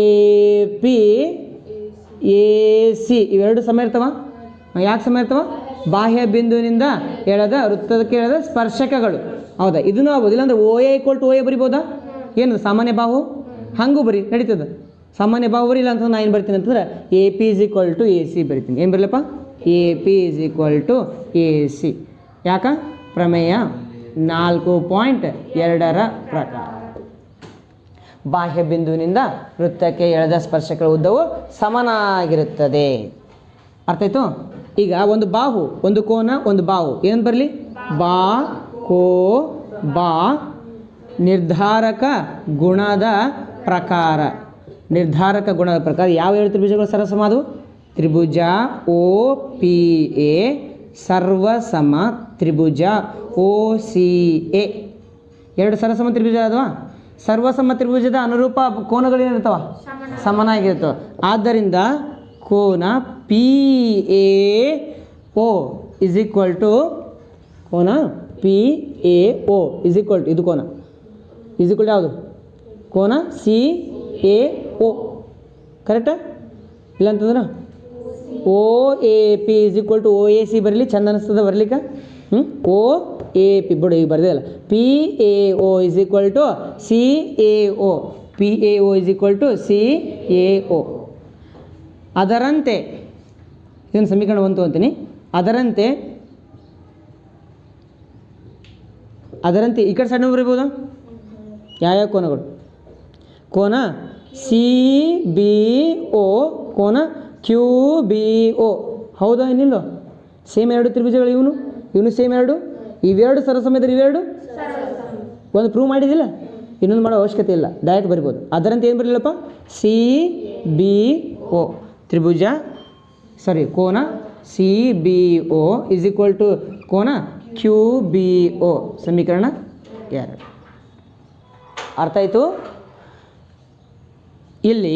ಪಿ ಎ ಸಿ ಇವೆರಡು ಸಮ ಇರ್ತವ. ಯಾಕೆ ಸಮ ಇರ್ತವ? ಬಾಹ್ಯ ಬಿಂದುವಿನಿಂದ ಎಳೆದ ವೃತ್ತಕ್ಕೆ ಎಳೆದ ಸ್ಪರ್ಶಕಗಳು. ಹೌದಾ? ಇದನ್ನು ಆಗ್ಬೋದು. ಇಲ್ಲಾಂದ್ರೆ O A equal to O A ಬರಿಬೋದಾ? ಏನು ಸಾಮಾನ್ಯ ಬಾಹು? ಹಂಗೂ ಬರಿ ನಡೀತದೆ. ಸಾಮಾನ್ಯ ಬಾಹು ಬರಿ. ಇಲ್ಲ ಅಂತಂದ್ರೆ ನಾನು ಏನು ಬರ್ತೀನಿ ಅಂತಂದ್ರೆ A P is equal to A C ಬರಿತೀನಿ. ಏನು ಬರಲಪ್ಪ? A P is equal to A C. ಯಾಕ? ಪ್ರಮೇಯ 4.2ರ ಪ್ರಕಾರ ಬಾಹ್ಯ ಬಿಂದುವಿನಿಂದ ವೃತ್ತಕ್ಕೆ ಎಳೆದ ಸ್ಪರ್ಶಕಗಳ ಉದ್ದವು ಸಮನಾಗಿರುತ್ತದೆ. ಅರ್ಥ ಆಯ್ತು? ಈಗ ಒಂದು ಬಾಹು, ಒಂದು ಕೋನ, ಒಂದು ಬಾಹು ಏನು ಬರಲಿ? ಬಾ ಕೋ ಬಾ ನಿರ್ಧಾರಕ ಗುಣದ ಪ್ರಕಾರ ಯಾವ ಎರಡು ತ್ರಿಭುಜಗಳು ಸರ್ವಸಮ ಆದವು? ತ್ರಿಭುಜ ಓ ಪಿ ಎ ಸರ್ವಸಮ ತ್ರಿಭುಜ ಓ ಸಿ ಎ. ಎರಡು ಸರ್ವಸಮ ತ್ರಿಭುಜ ಅಲ್ವಾ? ಸರ್ವಸಮ ತ್ರಿಭುಜದ ಅನುರೂಪ ಕೋನಗಳು ಏನಿರ್ತಾವ? ಸಮನಾಗಿರ್ತವೆ. ಆದ್ದರಿಂದ ಕೋನ P A O is equal to ಕೋನ P A O is equal to ಇದು ಕೋನ ಇಸ್ ಈಕ್ವಲ್ ಯಾವುದು? ಕೋನ ಸಿ ಎ ಓ ಕರೆಕ್ಟಾ? ಇಲ್ಲ ಅಂತಂದ್ರೆ O A P is equal to O A C ಬರಲಿ, ಚಂದ ಅನಿಸ್ತದೆ ಬರ್ಲಿಕ್ಕೆ. ಓ ಎ ಪಿ ಬಿಡು, ಈಗ ಬರ್ದಿಲ್ಲ. P A O is equal to C A O, P A O is equal to C A O. ಅದರಂತೆ ಇದನ್ನು ಸಮೀಕರಣ 1 ಅಂತೀನಿ. ಅದರಂತೆ ಈ ಕಡೆ ಸೈಡ್ ಬರೀಬೋದು ಯಾವ್ಯಾವ ಕೋನಗಳು? ಕೋನ ಸಿ ಬಿ ಓ, ಕೋನ ಕ್ಯೂ ಬಿ ಓ. ಹೌದಾ ಏನಿಲ್ಲ? ಸೇಮ್ ಎರಡು ತ್ರಿಭುಜಗಳು ಇವನು ಸೇಮ್ ಎರಡು, ಇವೆರಡು ಸರಸಮದಲ್ಲಿ ಇವೆರಡು ಒಂದು ಪ್ರೂವ್ ಮಾಡಿದಿಲ್ಲ, ಇನ್ನೊಂದು ಮಾಡೋ ಅವಶ್ಯಕತೆ ಇಲ್ಲ, ಡೈರೆಕ್ಟ್ ಬರಿಬೋದು. ಅದರಂತೆ ಏನು ಬರಲಿಲ್ಲಪ್ಪ? ಸಿ ಬಿ ಓ ತ್ರಿಭುಜ ಕೋನ C B O is equal to ಕೋನ ಕ್ಯೂ ಬಿ ಓ. ಸಮೀಕರಣ 2. ಅರ್ಥ ಆಯಿತು? ಇಲ್ಲಿ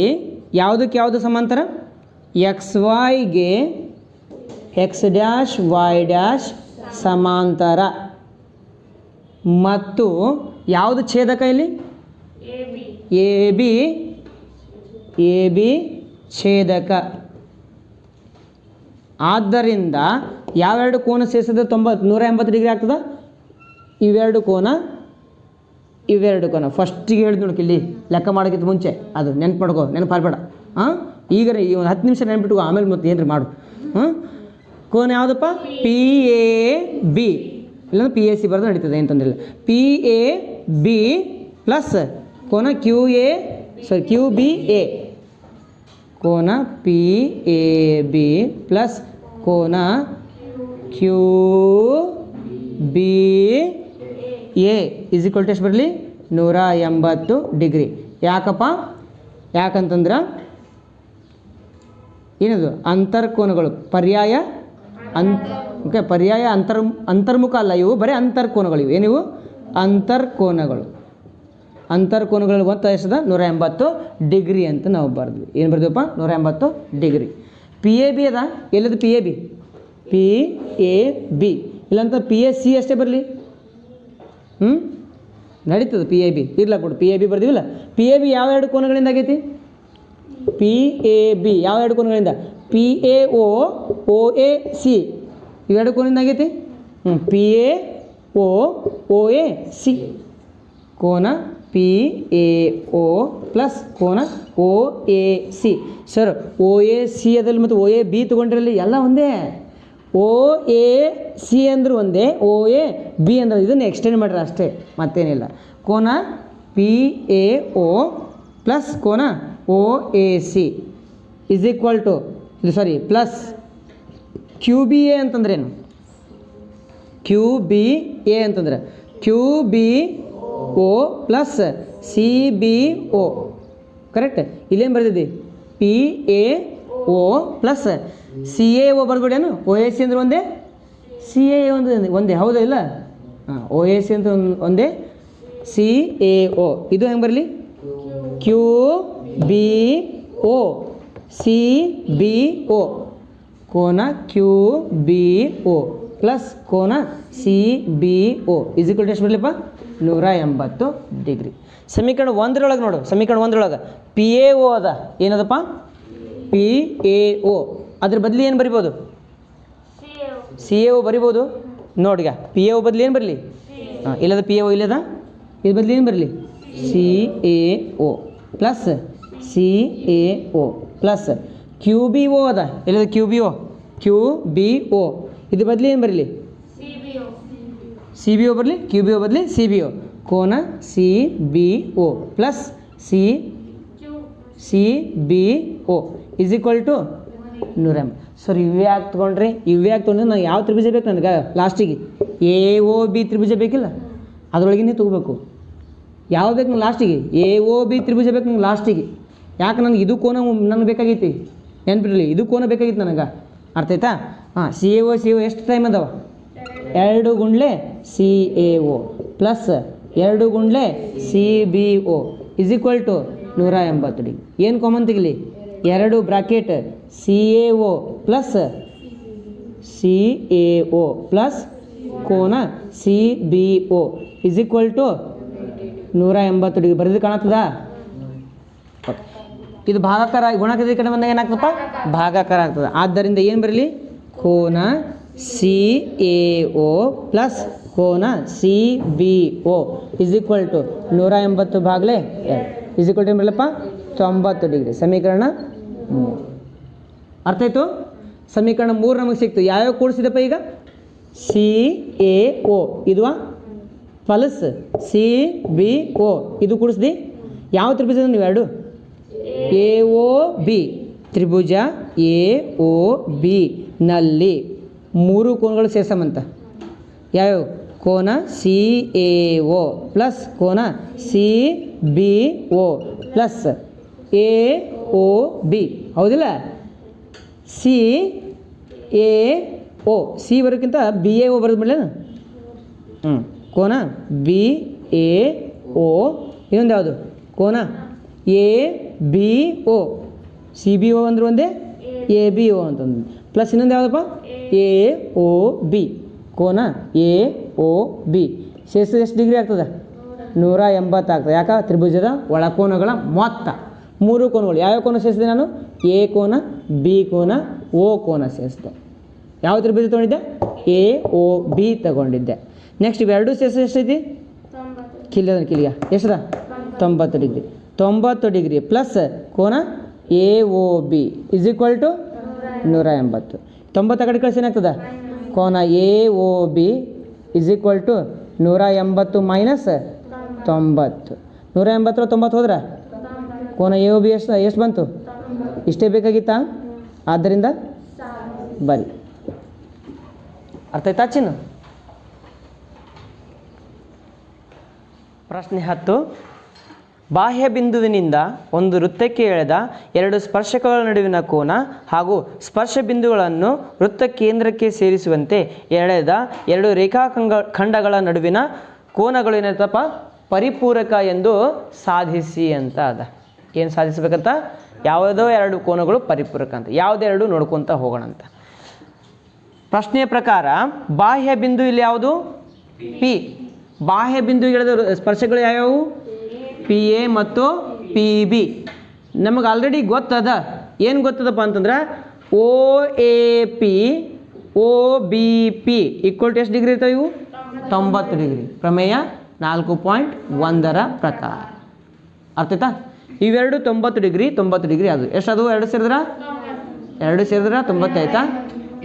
ಯಾವುದಕ್ಕೆ ಯಾವುದು ಸಮಾಂತರ? ಎಕ್ಸ್ ವೈಗೆ ಎಕ್ಸ್ ಡ್ಯಾಶ್ ವೈ ಡ್ಯಾಶ್ ಸಮಾಂತರ. ಮತ್ತು ಯಾವುದು ಛೇದಕ ಇಲ್ಲಿ? ಎ ಬಿ ಛೇದಕ. ಆದ್ದರಿಂದ ಯಾವೆರಡು ಕೋನ ಸೇರಿಸಿದ್ರೆ 180 ಡಿಗ್ರಿ ಆಗ್ತದೆ? ಇವೆರಡು ಕೋನ. ಫಸ್ಟಿಗೆ ಹೇಳಿದ್ ನೋಡಕ್ಕೆ ಇಲ್ಲಿ ಲೆಕ್ಕ ಮಾಡೋಕ್ಕಿಂತ ಮುಂಚೆ ಅದು ನೆನ್ಪು ಮಾಡ್ಕೋ, ನೆನಪಾಗಬೇಡ. ಈಗ ಈ ಒಂದು 10 ನಿಮಿಷ ನೆನ್ಪಿಟ್ಕೋ, ಆಮೇಲೆ ಮತ್ತೆ ಏನ್ರಿ ಮಾಡು. ಕೋನ ಯಾವುದಪ್ಪ? ಪಿ ಎ ಬಿ, ಇಲ್ಲಾಂದ್ರೆ ಪಿ ಎ ಸಿ ಬರೆದು ನಡೀತದೆ, ಏನು ತೊಂದರೆ ಇಲ್ಲ. ಪಿ ಎ ಬಿ ಪ್ಲಸ್ ಕೋನ ಕ್ಯೂ ಬಿ ಎ. ಕೋನ ಪಿ ಎ ಬಿ ಪ್ಲಸ್ ಕೋನ Q B A is equal to ಎಷ್ಟು ಬರಲಿ? 180 ಡಿಗ್ರಿ. ಯಾಕಪ್ಪ? ಯಾಕಂತಂದ್ರೆ ಏನದು? ಅಂತರ್ಕೋನಗಳು. ಪರ್ಯಾಯ ಅಂತರ್ಮುಖ ಅಲ್ಲ ಇವು, ಬರೀ ಅಂತರ್ಕೋನಗಳು. ಇವು ಏನಿವು? ಅಂತರ್ಕೋನಗಳು ಮೊತ್ತ ಎಷ್ಟದ? 180 ಡಿಗ್ರಿ ಅಂತ ನಾವು ಬರೆದ್ವಿ. ಏನು ಬರ್ತೀವಪ್ಪ? 180 ಡಿಗ್ರಿ. ಪಿ ಎ ಬಿ ಅದ, ಎಲ್ಲದು ಪಿ ಎ ಬಿ ಇಲ್ಲಂತ ಪಿ ಎ ಸಿ ಅಷ್ಟೇ ಬರಲಿ. ನಡೀತದೆ. ಪಿ ಎ ಬಿ ಇರ್ಲಾಕ ಕೊಡು, ಪಿ ಎ ಬಿ ಬರ್ತೀವಿಲ್ಲ. ಪಿ ಎ ಬಿ ಯಾವ ಎರಡು ಕೋನಗಳಿಂದ ಆಗೈತಿ? ಪಿ ಎ ಬಿ ಯಾವ ಎರಡು ಕೋನಗಳಿಂದ? P A O A C ಇವೆರಡು ಕೋನದಿಂದ ಆಗೈತಿ. P A O A C. ಕೋನ ಪಿ ಎ ಓ ಪ್ಲಸ್ ಕೋನ O A C. Sir O A C ಅದಲ್ಲಿ ಮತ್ತು ಓ ಎ ಬಿ ತೊಗೊಂಡ್ರಲ್ಲಿ ಎಲ್ಲ ಒಂದೇ. ಓ ಎ ಸಿ ಅಂದ್ರೆ ಒಂದೇ, ಓ ಎ ಬಿ ಅಂದ್ರೆ ಇದನ್ನು ಎಕ್ಸ್ಟೆಂಡ್ ಮಾಡ್ರೆ ಅಷ್ಟೇ, ಮತ್ತೇನಿಲ್ಲ. ಕೋನ ಪಿ ಎ ಓ ಪ್ಲಸ್ ಕೋನ O A C is equal to plus Q B A ಅಂತಂದ್ರೇನು? ಕ್ಯೂ ಬಿ ಎ ಅಂತಂದ್ರೆ Q B O plus C B O. Correct? ಇಲ್ಲೇನು ಬರೆದಿದ್ದಿ? P A O plus C A O ಬರ್ಬೇಡೇನು? O A C ಅಂದ್ರೆ ಒಂದೇ, C A ಒಂದೇ, ಹೌದಾ ಇಲ್ಲ? ಓ ಎ ಸಿ ಅಂತ ಒಂದೇ, ಸಿ ಎ ಓ. ಇದು ಹೆಂಗೆ ಬರಲಿ? Q B O C B O. ಕೋನ ಕ್ಯೂ ಬಿ ಓ ಪ್ಲಸ್ ಕೋನ C B O is equal to ಎಷ್ಟು ಬರಲಿಪ್ಪ? 180 ಡಿಗ್ರಿ. ಸಮೀಕರಣ 1 ನೋಡು. ಸಮೀಕರಣ 1 ಪಿ ಎ ಓ ಅದ. ಏನದಪ್ಪ? P A O. ಅದ್ರ ಬದಲಿ ಏನು ಬರಿಬೋದು? ಸಿ ಎ ಓ ಬರಿಬೋದು. ನೋಡಿಗ ಪಿ ಎ ಓ ಬದಲಿ ಏನು ಬರಲಿ? ಇಲ್ಲದ ಪಿ ಎ ಓ ಇಲ್ಲದ, ಇದು ಬದಲಿ ಏನು ಬರಲಿ? C A O plus C A O plus Q B O ಅದ. ಇಲ್ಲದ ಕ್ಯೂ ಬಿ ಓ. ಇದು ಬದಲಿ ಏನು ಬರಲಿ? ಸಿ ಬಿ ಓ ಬರಲಿ. ಕ್ಯೂ ಬಿ ಓ ಬದಲಿ ಸಿ ಬಿ ಓ. ಕೋನ C B O plus C B O is equal to 180. Sir ಇವೇ ಯಾಕೆ ತೊಗೊಂಡ್ರೆ ನಾನು ಯಾವ ತ್ರಿಭುಜ ಬೇಕು ನನಗೆ? ಲಾಸ್ಟಿಗೆ ಎ ಓ ಬಿ ತ್ರಿಭುಜ ಬೇಕಿಲ್ಲ, ಅದರೊಳಗಿನೇ ತೊಗೋಬೇಕು. ಯಾವ ಬೇಕು ನಂಗೆ ಲಾಸ್ಟಿಗೆ? ಎ ಓ ಬಿ ತ್ರಿಭುಜ ಬೇಕು ನಂಗೆ ಲಾಸ್ಟಿಗೆ. ಯಾಕೆ ನನಗೆ ಇದು ಕೋನ ನನಗೆ ಬೇಕಾಗೈತಿ, ನೆನ್ಪಿರಲಿ, ಇದು ಕೋನ ಬೇಕಾಗಿತ್ತು ನನಗೆ. ಅರ್ಥ ಆಯ್ತಾ? ಸಿ ಎ ಓ ಎಷ್ಟು ಟೈಮ್ ಅದಾವ? 2 ಗುಂಡ್ಲೆ ಸಿ ಎ ಓ ಪ್ಲಸ್ 2 ಗುಂಡ್ಲೆ C B O is equal to 180 degree. ಏನು ಕಾಮನ್ ತೆಗಿಲಿ? 2 bracket C A O plus ಕೋನ C B O is equal to 180 degree. ಬರೆದು ಕಾಣತ್ತದ? ಓಕೆ, ಇದು ಭಾಗಾಕಾರ, ಗುಣಾಕಾರ ಈ ಕಡೆ ಬಂದಾಗ ಏನಾಗ್ತದಪ್ಪ ಭಾಗಾಕಾರ ಆಗ್ತದೆ. ಆದ್ದರಿಂದ ಏನು ಬರಲಿ, ಕೋನ ಸಿ ಎ ಒ ಪ್ಲಸ್ ಕೋನ C B O is equal to 180 ಭಾಗಲೇ 2 ಇಸ್ ಈಕ್ವಲ್ ಟು ಏನು ಬರಲಪ್ಪ 90 ಡಿಗ್ರಿ. ಸಮೀಕರಣ 3 ಅರ್ಥ ಆಯಿತು. ಸಮೀಕರಣ 3 ನಮಗೆ ಸಿಕ್ತು. ಯಾವ್ಯಾವ ಕೂಡಿಸಿದಪ್ಪ ಈಗ, ಸಿ ಎ ಒ ಇದು ಪ್ಲಸ್ ಸಿ ಬಿ ಒ ಇದು ಕೂಡಿಸ್ದಿ. ಯಾವ ತ್ರಿಭುಜ ನೀವು ಎರಡು, A O B Tribhuja A O B ನಲ್ಲಿ 3 ಕೋನಗಳು ಸೇರ್ಸಮಂತ. ಯಾವ್ಯಾವ, ಕೋನ ಸಿ ಎ ಒ ಪ್ಲಸ್ ಕೋನ C B O plus A O B, ಹೌದಿಲ್ಲ. ಸಿ ಎ ಒ ಸಿ ಬರೋಕ್ಕಿಂತ ಬಿ ಎ ಒ ಬರೋದು ಬಿಡಲೇನು. ಕೋನ ಬಿ ಎ ಒ, ಇನ್ನೊಂದು ಯಾವುದು ಕೋನ A B O, C B ಒ ಅಂದ್ರೆ ಒಂದೇ, ಎ ಬಿ ಒ ಅಂತಂದು ಪ್ಲಸ್ ಇನ್ನೊಂದು ಯಾವುದಪ್ಪ ಎ ಒ ಬಿ, ಕೋನ ಎ ಒ ಬಿ ಸೇರಿಸಿದ ಎಷ್ಟು ಡಿಗ್ರಿ ಆಗ್ತದೆ, 180 ಆಗ್ತದೆ. ಯಾಕೆ, ತ್ರಿಭುಜದ ಒಳಕೋನಗಳ ಮೊತ್ತ 3 ಕೋನಗಳು. ಯಾವ್ಯಾವ ಕೋನ ಸೇರಿಸಿದೆ ನಾನು, ಎ ಕೋನ, ಬಿ ಕೋನ, ಓ ಕೋನ ಸೇರಿಸಿದೆ. ಯಾವ ತ್ರಿಭುಜ ತೊಗೊಂಡಿದ್ದೆ, ಎ ಒ ಬಿ ತಗೊಂಡಿದ್ದೆ. ನೆಕ್ಸ್ಟ್ ಇವೆರಡೂ ಸೇರಿಸಿ ಎಷ್ಟೈತಿ, ಕಿಲಿಯ ಎಷ್ಟದ 90 ಡಿಗ್ರಿ. 90 ಡಿಗ್ರಿ ಪ್ಲಸ್ ಕೋನ A O B is equal to 180. 90 ಕಡೆ ಕಳಿಸಿ ಏನಾಗ್ತದೆ, ಕೋನ A O B is equal to 180 minus 90. 180 90 ಹೋದ್ರೆ ಕೋನ ಎ ಒ ಬಿ ಎಷ್ಟು ಬಂತು, ಇಷ್ಟೇ ಬೇಕಾಗಿತ್ತಾ. ಆದ್ದರಿಂದ ಬರಿ ಅರ್ಥ ಆಯ್ತಾ ಚಿನ್ನು. ಪ್ರಶ್ನೆ 10. ಬಾಹ್ಯ ಬಿಂದುವಿನಿಂದ ಒಂದು ವೃತ್ತಕ್ಕೆ ಎಳೆದ 2 ಸ್ಪರ್ಶಕಗಳ ನಡುವಿನ ಕೋನ ಹಾಗೂ ಸ್ಪರ್ಶ ಬಿಂದುಗಳನ್ನು ವೃತ್ತ ಕೇಂದ್ರಕ್ಕೆ ಸೇರಿಸುವಂತೆ ಎಳೆದ 2 ರೇಖಾಖಂಡಗಳ ನಡುವಿನ ಕೋನಗಳು ಏನಂತಪ್ಪ ಪರಿಪೂರಕ ಎಂದು ಸಾಧಿಸಿ ಅಂತ ಅದ. ಏನು ಸಾಧಿಸಬೇಕಂತ, ಯಾವುದೋ 2 ಕೋನಗಳು ಪರಿಪೂರಕ ಅಂತ. ಯಾವುದೆರಡು ನೋಡ್ಕೊತ ಹೋಗೋಣ ಅಂತ. ಪ್ರಶ್ನೆಯ ಪ್ರಕಾರ ಬಾಹ್ಯ ಬಿಂದು ಇಲ್ಲಿ ಯಾವುದು, ಪಿ. ಬಾಹ್ಯ ಬಿಂದು ಎಳೆದ ಸ್ಪರ್ಶಗಳು ಯಾವ್ಯಾವು, ಪಿ ಎ ಮತ್ತು ಪಿ ಬಿ. ನಮಗೆ ಆಲ್ರೆಡಿ ಗೊತ್ತದ. ಏನು ಗೊತ್ತದಪ್ಪ ಅಂತಂದ್ರೆ O A P O B P equal to ಎಷ್ಟು ಡಿಗ್ರಿ ಇರ್ತಾವೆ ಇವು, 90 ಡಿಗ್ರಿ. ಪ್ರಮೇಯ 4.1ರ ಪ್ರಕಾರ. ಅರ್ಥ ಆಯ್ತಾ. ಇವೆರಡು 90 ಡಿಗ್ರಿ 90 ಡಿಗ್ರಿ ಅದು ಎಷ್ಟದು, 2 ಸೇರಿದ್ರೆ 90 ಆಯ್ತಾ.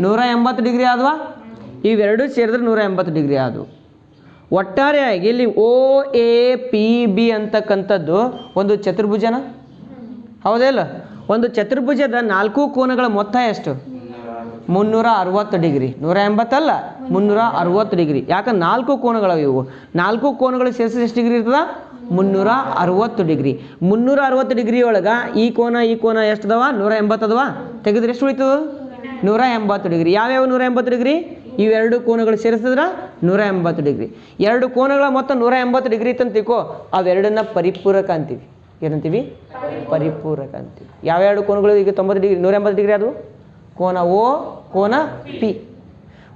180 ಡಿಗ್ರಿ ಆದ್ವಾ, ಇವೆರಡು ಸೇರಿದ್ರೆ 180 ಡಿಗ್ರಿ ಆದವು. ಒಟ್ಟಾರೆಯಾಗಿ ಇಲ್ಲಿ ಓ ಎ ಪಿ ಬಿ ಅಂತಕ್ಕಂಥದ್ದು ಒಂದು ಚತುರ್ಭುಜನ, ಹೌದಲ್ಲ. ಒಂದು ಚತುರ್ಭುಜದ 4 ಕೋನಗಳ ಮೊತ್ತ ಎಷ್ಟು, 360 ಡಿಗ್ರಿ. 180 ಅಲ್ಲ, 360 ಡಿಗ್ರಿ. ಯಾಕೆ 4 ಕೋನಗಳು ಇವು. 4 ಕೋನಗಳು ಸೇರಿಸಿ ಎಷ್ಟು ಡಿಗ್ರಿ ಇರ್ತದ, 360 ಡಿಗ್ರಿ. 360 ಡಿಗ್ರಿ ಒಳಗೆ ಈ ಕೋನ ಎಷ್ಟದವ, 180 ಅದವ. ತೆಗೆದ್ರೆ ಎಷ್ಟು ಉಳಿತದ, 180 ಡಿಗ್ರಿ. ಯಾವ್ಯಾವ 180 ಡಿಗ್ರಿ, ಇವೆರಡು ಕೋನಗಳು ಸೇರಿಸಿದ್ರೆ 180 ಡಿಗ್ರಿ. 2 ಕೋನಗಳ ಮೊತ್ತ 180 ಡಿಗ್ರಿ ತಂತಿಕೋ, ಅವೆರಡನ್ನ ಪರಿಪೂರಕ ಅಂತೀವಿ. ಏನಂತೀವಿ, ಪರಿಪೂರಕ ಅಂತೀವಿ. ಯಾವ್ಯಾವ ಕೋನಗಳು ಈಗ 90 ಡಿಗ್ರಿ 180 ಡಿಗ್ರಿ ಅದು, ಕೋನ ಓ ಕೋನ ಪಿ.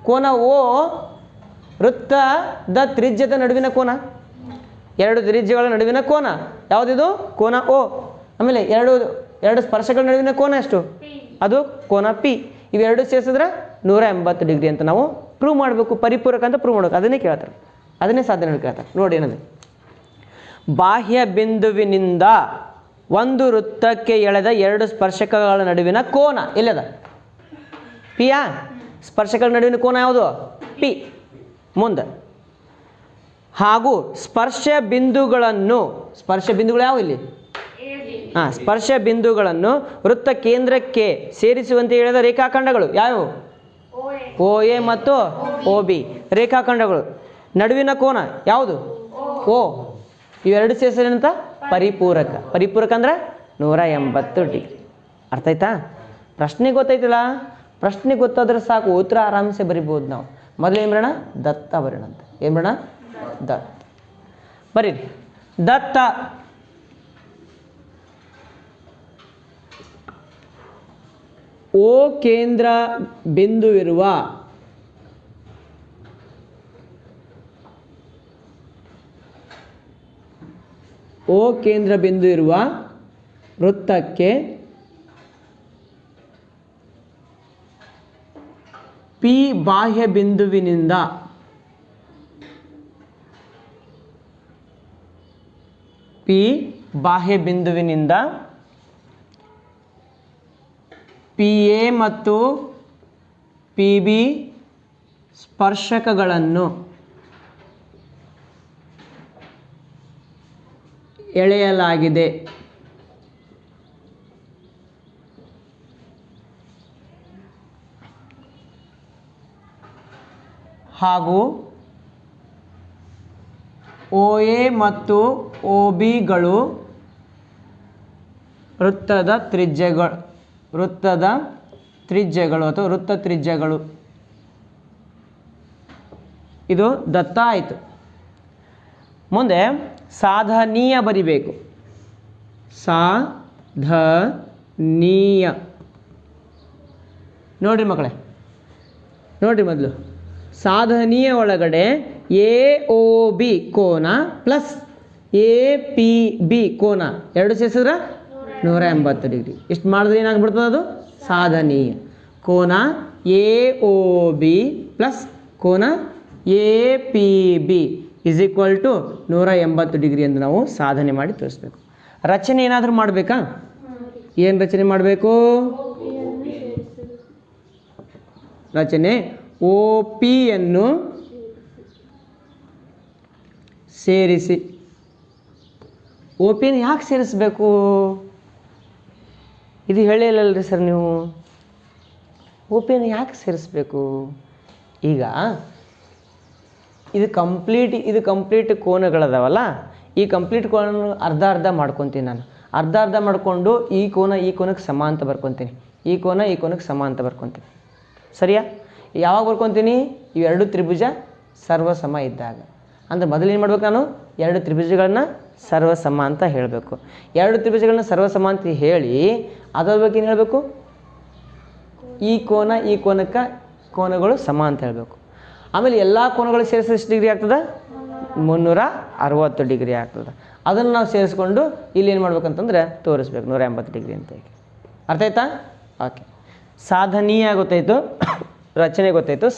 ಕೋನ ಓ ವೃತ್ತದ ತ್ರಿಜ್ಯದ ನಡುವಿನ ಕೋನ, 2 ತ್ರಿಜ್ಯಗಳ ನಡುವಿನ ಕೋನ ಯಾವುದಿದು, ಕೋನ ಓ. ಆಮೇಲೆ ಎರಡು ಸ್ಪರ್ಶಗಳ ನಡುವಿನ ಕೋನ ಎಷ್ಟು, ಅದು ಕೋನ ಪಿ. ಇವೆರಡು ಸೇರಿಸಿದ್ರೆ 180 ಡಿಗ್ರಿ ಅಂತ ನಾವು ಪ್ರೂವ್ ಮಾಡಬೇಕು. ಪರಿಪೂರಕ ಅಂತ ಪ್ರೂವ್ ಮಾಡಬೇಕು. ಅದನ್ನೇ ಕೇಳ್ತಾರೆ, ಅದನ್ನೇ ಸಾಧನೆ ಕೇಳ್ತಾರೆ. ನೋಡಿ ಏನದು, ಬಾಹ್ಯ ಬಿಂದುವಿನಿಂದ ಒಂದು ವೃತ್ತಕ್ಕೆ ಎಳೆದ 2 ಸ್ಪರ್ಶಕಗಳ ನಡುವಿನ ಕೋನ ಎಲ್ಲದ, ಪಿಯಾ. ಸ್ಪರ್ಶಕಗಳ ನಡುವಿನ ಕೋನ ಯಾವುದು, ಪಿ. ಮುಂದೆ ಹಾಗೂ ಸ್ಪರ್ಶ ಬಿಂದುಗಳು ಯಾವ ಇಲ್ಲಿ, ಸ್ಪರ್ಶ ಬಿಂದುಗಳನ್ನು ವೃತ್ತ ಕೇಂದ್ರಕ್ಕೆ ಸೇರಿಸುವಂತೆ ಹೇಳಿದ ರೇಖಾಖಂಡಗಳು ಯಾವ್ಯಾವು, ಓ ಎ ಮತ್ತು ಓ ಬಿ ರೇಖಾಖಂಡಗಳು. ನಡುವಿನ ಕೋನ ಯಾವುದು, ಓ. ಇವೆರಡು ಸೇರಿಸಿದಂಥ ಪರಿಪೂರಕ. ಪರಿಪೂರಕ ಅಂದ್ರೆ 180 ಡಿಗ್ರಿ. ಅರ್ಥ ಆಯ್ತಾ. ಪ್ರಶ್ನೆ ಗೊತ್ತಾಯ್ತಲ್ಲ. ಪ್ರಶ್ನೆ ಗೊತ್ತಾದ್ರೆ ಸಾಕು, ಉತ್ತರ ಆರಾಮ್ಸೆ ಬರಿಬೋದು ನಾವು. ಮೊದಲು ಏನು ಬರೋಣ, ದತ್ತ ಬರೋಣ ಅಂತ. ಏನು ಬರೋಣ, ದತ್ತ ಬರೀರಿ. ದತ್ತ ಓ ಕೇಂದ್ರ ಬಿಂದುವಿರುವ ವೃತ್ತಕ್ಕೆ ಪಿ ಬಾಹ್ಯ ಬಿಂದುವಿನಿಂದ ಪಿ ಎ ಮತ್ತು ಪಿ ಬಿ ಸ್ಪರ್ಶಕಗಳನ್ನು ಎಳೆಯಲಾಗಿದೆ. ಹಾಗೂ ಒ ಎ ಮತ್ತು ಒ ಬಿಗಳು ವೃತ್ತದ ತ್ರಿಜ್ಯಗಳು ಅಥವಾ ವೃತ್ತ ತ್ರಿಜ್ಯಗಳು. ಇದು ದತ್ತ ಆಯಿತು. ಮುಂದೆ ಸಾಧನೀಯ ಬರಿಬೇಕು. ಸಾಧನೀಯ ನೋಡ್ರಿ ಮಕ್ಕಳೇ, ನೋಡ್ರಿ ಮೊದಲು ಸಾಧನೀಯ ಒಳಗಡೆ ಎ ಒ ಬಿ ಕೋನ ಪ್ಲಸ್ ಎ ಪಿ ಬಿ ಕೋನ ಎರಡು ಸೇರಿಸಿದ್ರೆ 180 ಡಿಗ್ರಿ. ಇಷ್ಟು ಮಾಡಿದ್ರೆ ಏನಾಗ್ಬಿಡ್ತದೆ? ಅದು ಸಾಧನೀಯ. ಕೋನ ಎ ಒ ಬಿ ಪ್ಲಸ್ ಕೋನ A P B is equal to 180 degree ಎಂದು ನಾವು ಸಾಧನೆ ಮಾಡಿ ತೋರಿಸ್ಬೇಕು. ರಚನೆ ಏನಾದರೂ ಮಾಡಬೇಕಾ? ಏನು ರಚನೆ ಮಾಡಬೇಕು? ರಚನೆ ಒ ಪಿಯನ್ನು ಸೇರಿಸಿ. ಒ ಪಿಯನ್ನು ಯಾಕೆ ಸೇರಿಸಬೇಕು? ಇದು ಹೇಳಿಲ್ಲಲ್ರಿ ಸರ್ ನೀವು. ಒ ಪಿಯನ್ನು ಯಾಕೆ ಸೇರಿಸ್ಬೇಕು? ಈಗ ಇದು ಕಂಪ್ಲೀಟ್ ಕೋನಗಳದಾವಲ್ಲ, ಈ ಕಂಪ್ಲೀಟ್ ಕೋನ ಅರ್ಧ ಮಾಡ್ಕೊತೀನಿ ನಾನು. ಅರ್ಧ ಮಾಡಿಕೊಂಡು ಈ ಕೋನಕ್ಕೆ ಸಮ ಅಂತ ಬರ್ಕೊತೀನಿ, ಈ ಕೋನಕ್ಕೆ ಸಮ ಅಂತ ಬರ್ಕೊತೀನಿ. ಸರಿಯಾ? ಯಾವಾಗ ಬರ್ಕೊತೀನಿ? ಇವೆರಡು ತ್ರಿಭುಜ ಸರ್ವಸಮ ಇದ್ದಾಗ. ಅಂದರೆ ಮೊದಲೇನು ಮಾಡ್ಬೇಕು? ನಾನು ಎರಡು ತ್ರಿಭುಜಗಳನ್ನ ಸರ್ವಸಮ ಅಂತ ಹೇಳಬೇಕು. ಎರಡು ತ್ರಿಭುಜಗಳನ್ನ ಸರ್ವಸಮ ಅಂತ ಹೇಳಿ ಅದರ ಬಗ್ಗೆ ಏನು ಹೇಳಬೇಕು? ಈ ಕೋನಗಳು ಸಮ ಅಂತ ಹೇಳಬೇಕು. ಆಮೇಲೆ ಎಲ್ಲ ಕೋನಗಳು ಸೇರಿಸಿ ಎಷ್ಟು ಡಿಗ್ರಿ ಆಗ್ತದೆ? 360 ಡಿಗ್ರಿ ಆಗ್ತದೆ. ಅದನ್ನು ನಾವು ಸೇರಿಸ್ಕೊಂಡು ಇಲ್ಲಿ ಏನು ಮಾಡ್ಬೇಕಂತಂದ್ರೆ ತೋರಿಸ್ಬೇಕು 180 ಡಿಗ್ರಿ ಅಂತ. ಅರ್ಥ ಆಯ್ತಾ? ಓಕೆ. ಸಾಧನೀಯ ಗೊತ್ತಾಯಿತು, ರಚನೆ ಗೊತ್ತಾಯಿತು.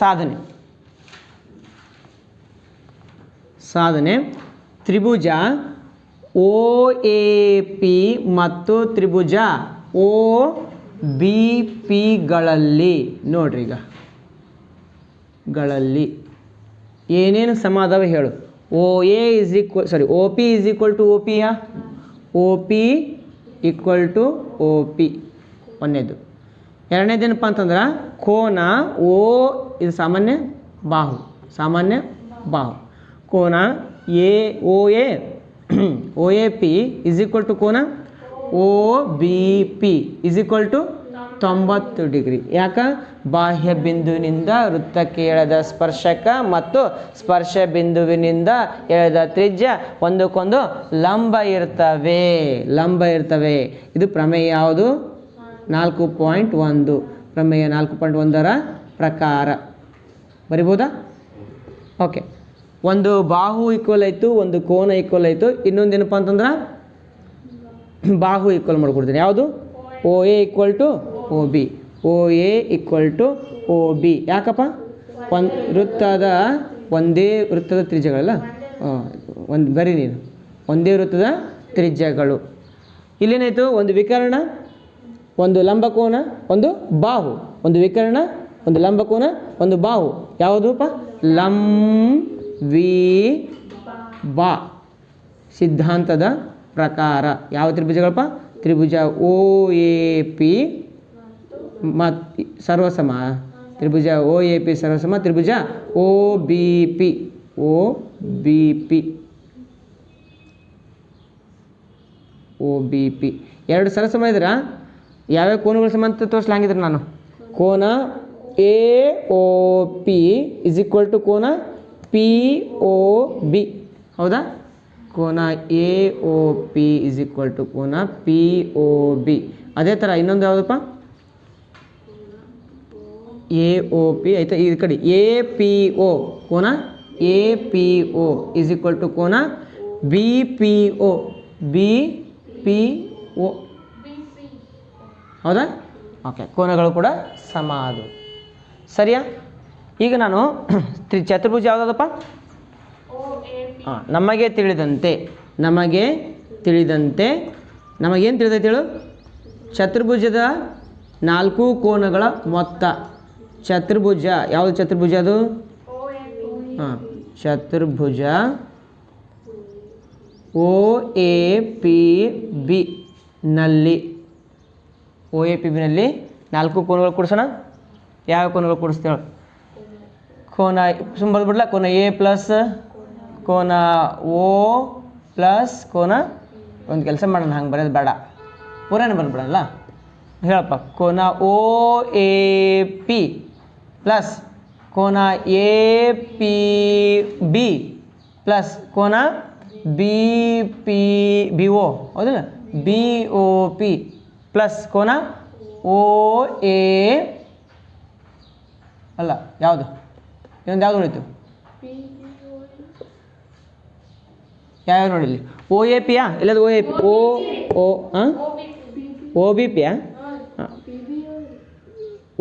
ಸಾಧನೆ ತ್ರಿಭುಜ ಒ ಎ ಪಿ ಮತ್ತು ತ್ರಿಭುಜ ಒ ಬಿ ಪಿಗಳಲ್ಲಿ ನೋಡ್ರಿ, ಈಗ ಗಳಲ್ಲಿ ಏನೇನು ಸಮ ಅದಾವೆ ಹೇಳು. O A is equal O P is equal to O ಪಿಯಾ? O P equal to O P ಒಂದೇದು. ಎರಡನೇದೇನಪ್ಪ ಅಂತಂದ್ರೆ ಕೋನ ಓ, ಇದು ಸಾಮಾನ್ಯ ಬಾಹು ಕೋನ A O A P is equal to ಕೋನ O B P is equal to 90 degree. ಯಾಕೆ? ಬಾಹ್ಯ ಬಿಂದುವಿನಿಂದ ವೃತ್ತಕ್ಕೆ ಎಳೆದ ಸ್ಪರ್ಶಕ ಮತ್ತು ಸ್ಪರ್ಶ ಬಿಂದುವಿನಿಂದ ಎಳೆದ ತ್ರಿಜ್ಯ ಒಂದಕ್ಕೊಂದು ಲಂಬ ಇರ್ತವೆ. ಇದು ಪ್ರಮೇಯ ಯಾವುದು? 4.1. ಪ್ರಮೇಯ 4.1ರ ಪ್ರಕಾರ ಬರಿಬೋದಾ? ಓಕೆ. ಒಂದು ಬಾಹು ಈಕ್ವಲ್ ಆಯಿತು, ಒಂದು ಕೋನ ಈಕ್ವಲ್ ಆಯಿತು. ಇನ್ನೊಂದೇನಪ್ಪ ಅಂತಂದ್ರೆ ಬಾಹು ಈಕ್ವಲ್ ಮಾಡ್ಕೊಡ್ತೀನಿ. ಯಾವುದು? O A equal to O B. O A equal to O B. ಯಾಕಪ್ಪ? ಒಂದೇ ವೃತ್ತದ ತ್ರಿಜ್ಯಗಳಲ್ಲ, ಬರೀ ನೀನು ಒಂದೇ ವೃತ್ತದ ತ್ರಿಜ್ಯಗಳು. ಇಲ್ಲೇನಾಯಿತು? ಒಂದು ವಿಕರ್ಣ, ಒಂದು ಲಂಬಕೋನ, ಒಂದು ಬಾಹು. ಒಂದು ವಿಕರ್ಣ, ಒಂದು ಲಂಬಕೋನ, ಒಂದು ಬಾಹು. ಯಾವುದಪ್ಪ? ಬಾ ಸಿದ್ಧಾಂತದ ಪ್ರಕಾರ ಯಾವ ತ್ರಿಭುಜಗಳಪ್ಪ? ತ್ರಿಭುಜ ಒ ಎ ಪಿ ಮತ್ತು ಸರ್ವಸಮ. ತ್ರಿಭುಜ ಒ ಎ ಪಿ ಸರ್ವಸಮ ತ್ರಿಭುಜ ಒ ಬಿ ಪಿ ಎರಡು ಸರ್ವಸಮ ಇದ್ರೆ ಯಾವ್ಯಾವ ಕೋನಗಳು ಸಮ ಅಂತ ತೋರಿಸ್ಲಾಂಗಿದ್ರೆ ನಾನು. ಕೋನ A O P is equal to ಕೋನ ಪಿ ಒ ಬಿ. ಹೌದಾ? ಕೋನ A O P is equal to ಕೋನ ಪಿ ಒ ಬಿ. ಅದೇ ಥರ ಇನ್ನೊಂದು ಯಾವುದಪ್ಪ? ಎ ಒ ಪಿ ಆಯಿತಾ. ಈ ಕಡೆ ಎ ಪಿ ಒ, ಕೋನ A P O is equal to ಕೋನ ಬಿ ಪಿ ಒ ಹೌದಾ? ಓಕೆ, ಕೋನಗಳು ಕೂಡ ಸಮ ಅದು. ಸರಿಯಾ? ಈಗ ನಾನು ಚತುರ್ಭುಜ ಯಾವುದಪ್ಪ? ಹಾಂ, ನಮಗೇನು ತಿಳಿದೈತೆ ಹೇಳು? ಚತುರ್ಭುಜದ 4 ಕೋನಗಳ ಮೊತ್ತ. ಚತುರ್ಭುಜ ಯಾವುದು? ಚತುರ್ಭುಜ ಅದು? ಹಾಂ, ಚತುರ್ಭುಜ OAPB ನಲ್ಲಿ 4 ಕೋನಗಳು ಕೂಡಿಸೋಣ. ಯಾವ ಕೋನಗಳು ಕೂಡಿಸ್ತೇವೆ? ಕೋನ ಸುಂಬಲ್ ಬಿಡ್ಲ, ಕೋನ A ಪ್ಲಸ್ ಕೋನ O ಪ್ಲಸ್ ಕೋನ, ಒಂದು ಕೆಲಸ ಮಾಡೋಣ, ಹಂಗೆ ಬರೋದು ಬೇಡ, ಪೂರಾನೇ ಬಂದ್ಬಿಡಲ್ಲ, ಹೇಳಪ್ಪ. ಕೋನ OAP ಪ್ಲಸ್ ಕೋನ APB ಪ್ಲಸ್ ಕೋನ BO, ಹೌದಿಲ್ಲ? BOP ಪ್ಲಸ್ ಕೋನ OA ಅಲ್ಲ, ಯಾವುದು ಇನ್ನೊಂದು ಯಾವುದು ಉಳಿತು? ಯಾವ್ಯಾವ ನೋಡಿಲ್ಲಿ? OAP ಇಲ್ಲದು OAP OBP ಹಾಂ,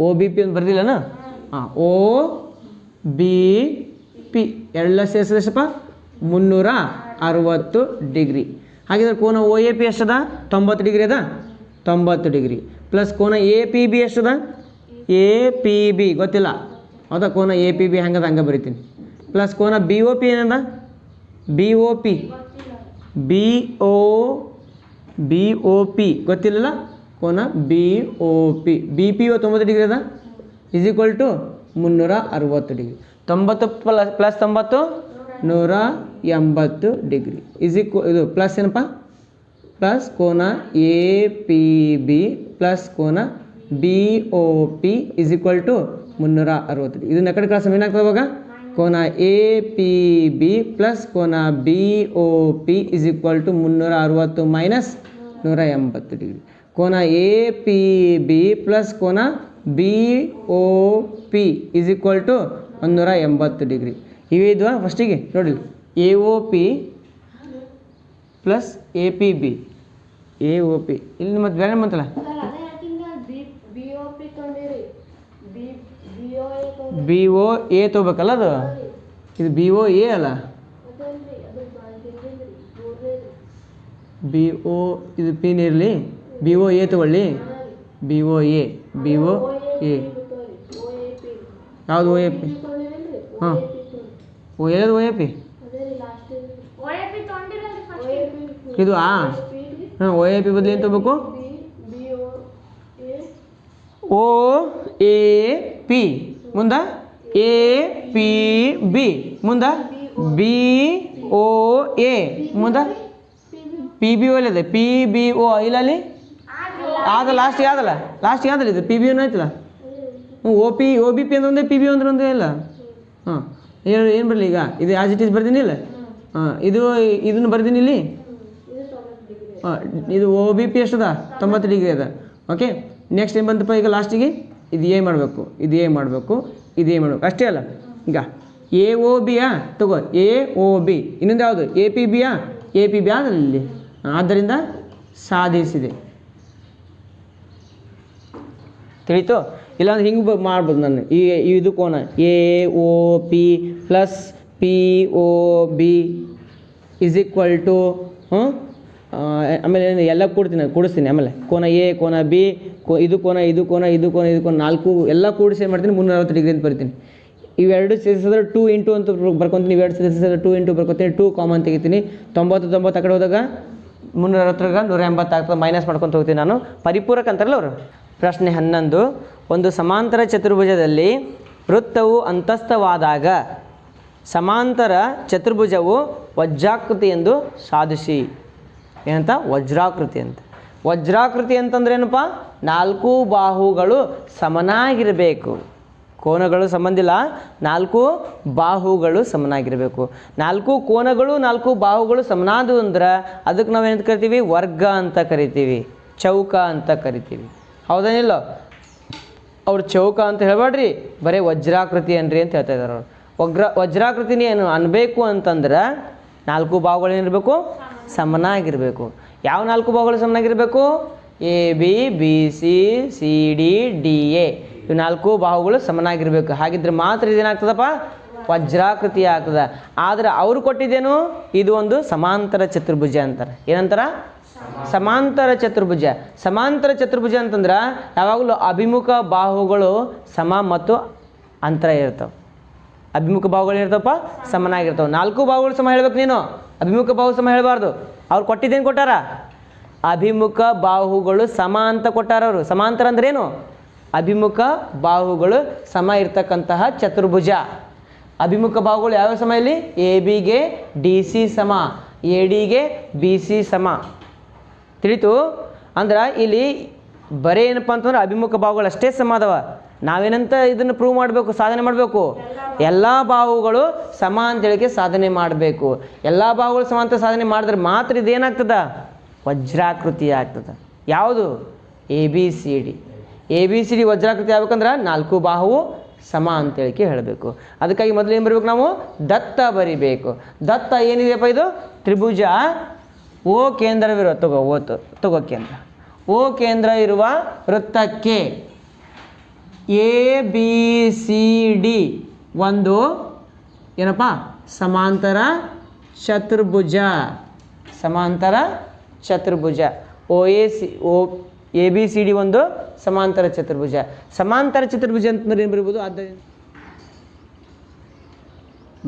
OBP ಅಂತ ಬರ್ದಿಲ್ಲನ? ಹಾಂ, OBP ಎಲ್ಲ ಸೇರಿಸಿದಷ್ಟಪ್ಪ 360 ಡಿಗ್ರಿ. ಹಾಗಿದ್ರೆ ಕೋನ OAP ಎಷ್ಟದ? 90 ಡಿಗ್ರಿ ಅದ. 90 ಡಿಗ್ರಿ ಪ್ಲಸ್ ಕೋನ APB ಎಷ್ಟದ? APB ಗೊತ್ತಿಲ್ಲ, ಹೌದಾ? ಕೋನ APB ಹೆಂಗದ ಹಂಗೆ ಬರಿತೀನಿ. ಪ್ಲಸ್ ಕೋನ BOP ಏನದ? BOP ಗೊತ್ತಿಲ್ಲಲ್ಲ? ಕೋನ BOP BP 90 ಡಿಗ್ರಿ ಅದ, is equal to 360 degree. 90 plus 90 180 degree is equal, ಇದು ಪ್ಲಸ್ ಏನಪ್ಪ? ಪ್ಲಸ್ ಕೋನ APB ಪ್ಲಸ್ ಕೋನ BOP is equal to 360 degree. ಇದನ್ನ ಕಡೆ ಕ್ಲಾಸ್ ಏನಾಗ್ತದೆ ಅವಾಗ? ಕೋನ APB ಪ್ಲಸ್ ಕೋನ BOP is equal to 360 minus 180 degree. ಕೋನ APB ಪ್ಲಸ್ ಕೋನ BOP is equal to 180 degree. ಇವೇ ಇದ್ವಾ ಫಸ್ಟಿಗೆ ನೋಡಿ, AOP ಪ್ಲಸ್ APB, AOP ಇಲ್ಲಿ ಮತ್ತೆ ಬೇರೆ ಬಂತಲ್ಲ, BOA ತೊಗೋಬೇಕಲ್ಲ, ಅದು ಇದು BOA ಅಲ್ಲ, BO ಇದು ಪಿನ್ ಇರಲಿ, BOA ತಗೊಳ್ಳಿ, BOA ಯಾವುದು? OAP ಹಾಂ, ಎಲ್ಲದು OAP ಇದು ಹಾಂ, OAP ಬದಲು ಏನು ತೊಗೋಬೇಕು? OAP ಮುಂದೆ APB ಮುಂದೆ BOA ಮುಂದೆ PBO ಇಲ್ಲದೆ PBO ಇಲ್ಲ, ಅಲ್ಲಿ ಆದ ಲಾಸ್ಟಿಗೆ ಆದಲ್ಲ, ಇದು PBOನೂ ಆಯ್ತಲ್ಲ. OBP ಅಂದ್ರೆ ಒಂದೇ, PBO ಅಂದ್ರೆ ಒಂದೇ ಇಲ್ಲ. ಹಾಂ, ಏನು ಬರಲಿ ಈಗ? ಇದು ಆಸ್ ಇಟ್ ಈಸ್ ಬರ್ತೀನಿ ಇಲ್ಲ? ಹಾಂ, ಇದನ್ನು ಬರ್ತೀನಿ ಇಲ್ಲಿ. ಹಾಂ, ಇದು OBP ಎಷ್ಟದ? 90 ಡಿಗ್ರಿ ಅದ. ಓಕೆ, ನೆಕ್ಸ್ಟ್ ಏನು ಬಂತಪ್ಪ ಈಗ ಲಾಸ್ಟಿಗೆ? ಇದು A ಮಾಡಬೇಕು, ಇದು A ಮಾಡಬೇಕು, ಅಷ್ಟೇ ಅಲ್ಲ. ಈಗ AOB ತಗೋ, AOB. ಇನ್ನೊಂದು ಯಾವುದು? APB ಆದಲ್ಲಿ ಇಲ್ಲಿ. ಆದ್ದರಿಂದ ಸಾಧಿಸಿದೆ. ತಿಳಿತು? ಇಲ್ಲಾಂದ್ರೆ ಹಿಂಗೆ ಮಾಡ್ಬೋದು ನಾನು. ಇದು ಕೋನ AOP plus POB is equal to, ಆಮೇಲೆ ಎಲ್ಲ ಕೂಡಿಸ್ತೀನಿ. ಆಮೇಲೆ ಕೋನ A, ಕೋನ B, ಇದು ಕೋನ 4 ಎಲ್ಲ ಕೂಡಿಸಿ ಏನು ಮಾಡ್ತೀನಿ? 360 ಡಿಗ್ರಿ ಅಂತ ಬರ್ತೀನಿ. ಇವೆರಡು ಸೇರಿಸಿದ್ರೆ 2 ಇಂಟು ಅಂತ ಬರ್ಕೊತೀನಿ. ಇವೆರಡು ಸೇರಿಸಿದ್ರೆ 2 ಇಂಟು ಬರ್ಕೊತೀನಿ. 2 ಕಾಮನ್ ತೆಗಿತೀನಿ. 90 ಆ ಕಡೆ ಹೋದಾಗ 360 180 ಆಗ್ತದೆ. ಮೈನಸ್ ಮಾಡ್ಕೊತ ಹೋಗ್ತೀನಿ ನಾನು. ಪರಿಪೂರಕ ಅಂತಾರಲ್ಲ ಅವರು. ಪ್ರಶ್ನೆ 11. ಒಂದು ಸಮಾಂತರ ಚತುರ್ಭುಜದಲ್ಲಿ ವೃತ್ತವು ಅಂತಸ್ಥವಾದಾಗ ಸಮಾಂತರ ಚತುರ್ಭುಜವು ವಜ್ರಾಕೃತಿ ಎಂದು ಸಾಧಿಸಿ. ಏನಂತ? ವಜ್ರಾಕೃತಿ ಅಂತ. ವಜ್ರಾಕೃತಿ ಅಂತಂದ್ರೆ ಏನಪ್ಪ? 4 ಬಾಹುಗಳು ಸಮನಾಗಿರಬೇಕು. ಕೋನಗಳು ಸಂಬಂಧಿಲ್ಲ, 4 ಬಾಹುಗಳು ಸಮನಾಗಿರಬೇಕು. 4 ಕೋನಗಳು 4 ಬಾಹುಗಳು ಸಮನಾದವು ಅಂದ್ರೆ ಅದಕ್ಕೆ ನಾವೇನಂತ ಕರಿತೀವಿ? ವರ್ಗ ಅಂತ ಕರಿತೀವಿ, ಚೌಕ ಅಂತ ಕರಿತೀವಿ. ಹೌದೇನಿಲ್ಲ? ಅವ್ರು ಚೌಕ ಅಂತ ಹೇಳಬೇಡ್ರಿ, ಬರೀ ವಜ್ರಾಕೃತಿ ಅನ್ರಿ ಅಂತ ಹೇಳ್ತಾ ಇದ್ದಾರೆ ಅವರು. ವಜ್ರಾಕೃತಿನ ಏನು ಅನ್ಬೇಕು ಅಂತಂದ್ರೆ 4 ಬಾಹುಗಳು ಏನಿರಬೇಕು? ಸಮನಾಗಿರಬೇಕು. ಯಾವ 4 ಬಾಹುಗಳು ಸಮನಾಗಿರಬೇಕು? A B B C C D D A ಇವು 4 ಬಾಹುಗಳು ಸಮನಾಗಿರಬೇಕು. ಹಾಗಿದ್ರೆ ಮಾತ್ರ ಇದೇನಾಗ್ತದಪ್ಪ ವಜ್ರಾಕೃತಿ ಆಗ್ತದೆ. ಆದರೆ ಅವರು ಕೊಟ್ಟಿದ್ದೇನು ಇದು ಒಂದು ಸಮಾಂತರ ಚತುರ್ಭುಜ ಅಂತಾರೆ. ಏನಂತಾರ ಸಮಾಂತರ ಚತುರ್ಭುಜ. ಸಮಾಂತರ ಚತುರ್ಭುಜ ಅಂತಂದ್ರೆ ಯಾವಾಗಲೂ ಅಭಿಮುಖ ಬಾಹುಗಳು ಸಮ ಮತ್ತು ಅಂತರ ಇರ್ತವೆ. ಅಭಿಮುಖ ಬಾಹುಗಳು ಇರ್ತವಪ್ಪ ಸಮನಾಗಿರ್ತವೆ. 4 ಬಾಹುಗಳು ಸಮ ಹೇಳ್ಬೇಕು ನೀನು, ಅಭಿಮುಖ ಬಾಹು ಸಮ ಹೇಳಬಾರ್ದು. ಅವ್ರು ಕೊಟ್ಟಿದ್ದೇನು ಕೊಟ್ಟಾರ ಅಭಿಮುಖ ಬಾಹುಗಳು ಸಮ ಅಂತ ಕೊಟ್ಟಾರ ಅವರು. ಸಮಾಂತರ ಅಂದ್ರೆ ಏನು ಅಭಿಮುಖ ಬಾಹುಗಳು ಸಮ ಇರ್ತಕ್ಕಂತಹ ಚತುರ್ಭುಜ. ಅಭಿಮುಖ ಬಾಹುಗಳು ಯಾವ್ಯಾವ ಸಮ ಇಲ್ಲಿ ಎ ಬಿಗೆ ಡಿ ಸಿ ಸಮ, ಎ ಡಿಗೆ ಬಿ ಸಿ ಸಮ. ತಿಳಿತು ಅಂದ್ರೆ ಇಲ್ಲಿ ಬರೀ ಏನಪ್ಪ ಅಂತಂದ್ರೆ ಅಭಿಮುಖ ಬಾಹುಗಳು ಅಷ್ಟೇ ಸಮ ಅದಾವ. ನಾವೇನಂತ ಇದನ್ನು ಪ್ರೂವ್ ಮಾಡಬೇಕು, ಸಾಧನೆ ಮಾಡಬೇಕು, ಎಲ್ಲ ಬಾಹುಗಳು ಸಮ ಅಂತೇಳಿಕೆ ಸಾಧನೆ ಮಾಡಬೇಕು. ಎಲ್ಲ ಬಾಹುಗಳು ಸಮ ಅಂತ ಸಾಧನೆ ಮಾಡಿದ್ರೆ ಮಾತ್ರ ಇದೇನಾಗ್ತದ ವಜ್ರಾಕೃತಿ ಆಗ್ತದೆ. ಯಾವುದು A B C D. A B C D ವಜ್ರಾಕೃತಿ ಆಗ್ಬೇಕಂದ್ರೆ 4 ಬಾಹುವು ಸಮ ಅಂತೇಳಿಕೆ ಹೇಳಬೇಕು. ಅದಕ್ಕಾಗಿ ಮೊದಲು ಏನು ಬರಬೇಕು ನಾವು ದತ್ತ ಬರಿಬೇಕು. ದತ್ತ ಏನಿದೆಯಪ್ಪ ಇದು ತ್ರಿಭುಜ ಓ ಕೇಂದ್ರವಿರುವ ತಗೋ ಕೇಂದ್ರ ಓ ಕೇಂದ್ರ ಇರುವ ವೃತ್ತಕ್ಕೆ ಎ ಬಿ ಸಿ ಡಿ ಒಂದು ಏನಪ್ಪ ಸಮಾಂತರ ಚತುರ್ಭುಜ. ಸಮಾಂತರ ಚತುರ್ಭುಜ ಎ ಬಿ ಸಿ ಡಿ ಒಂದು ಸಮಾಂತರ ಚತುರ್ಭುಜ. ಸಮಾಂತರ ಚತುರ್ಭುಜ ಅಂತಂದ್ರೆ ಏನು ಬರೀಬೋದು ಆದ್ದರಿಂದ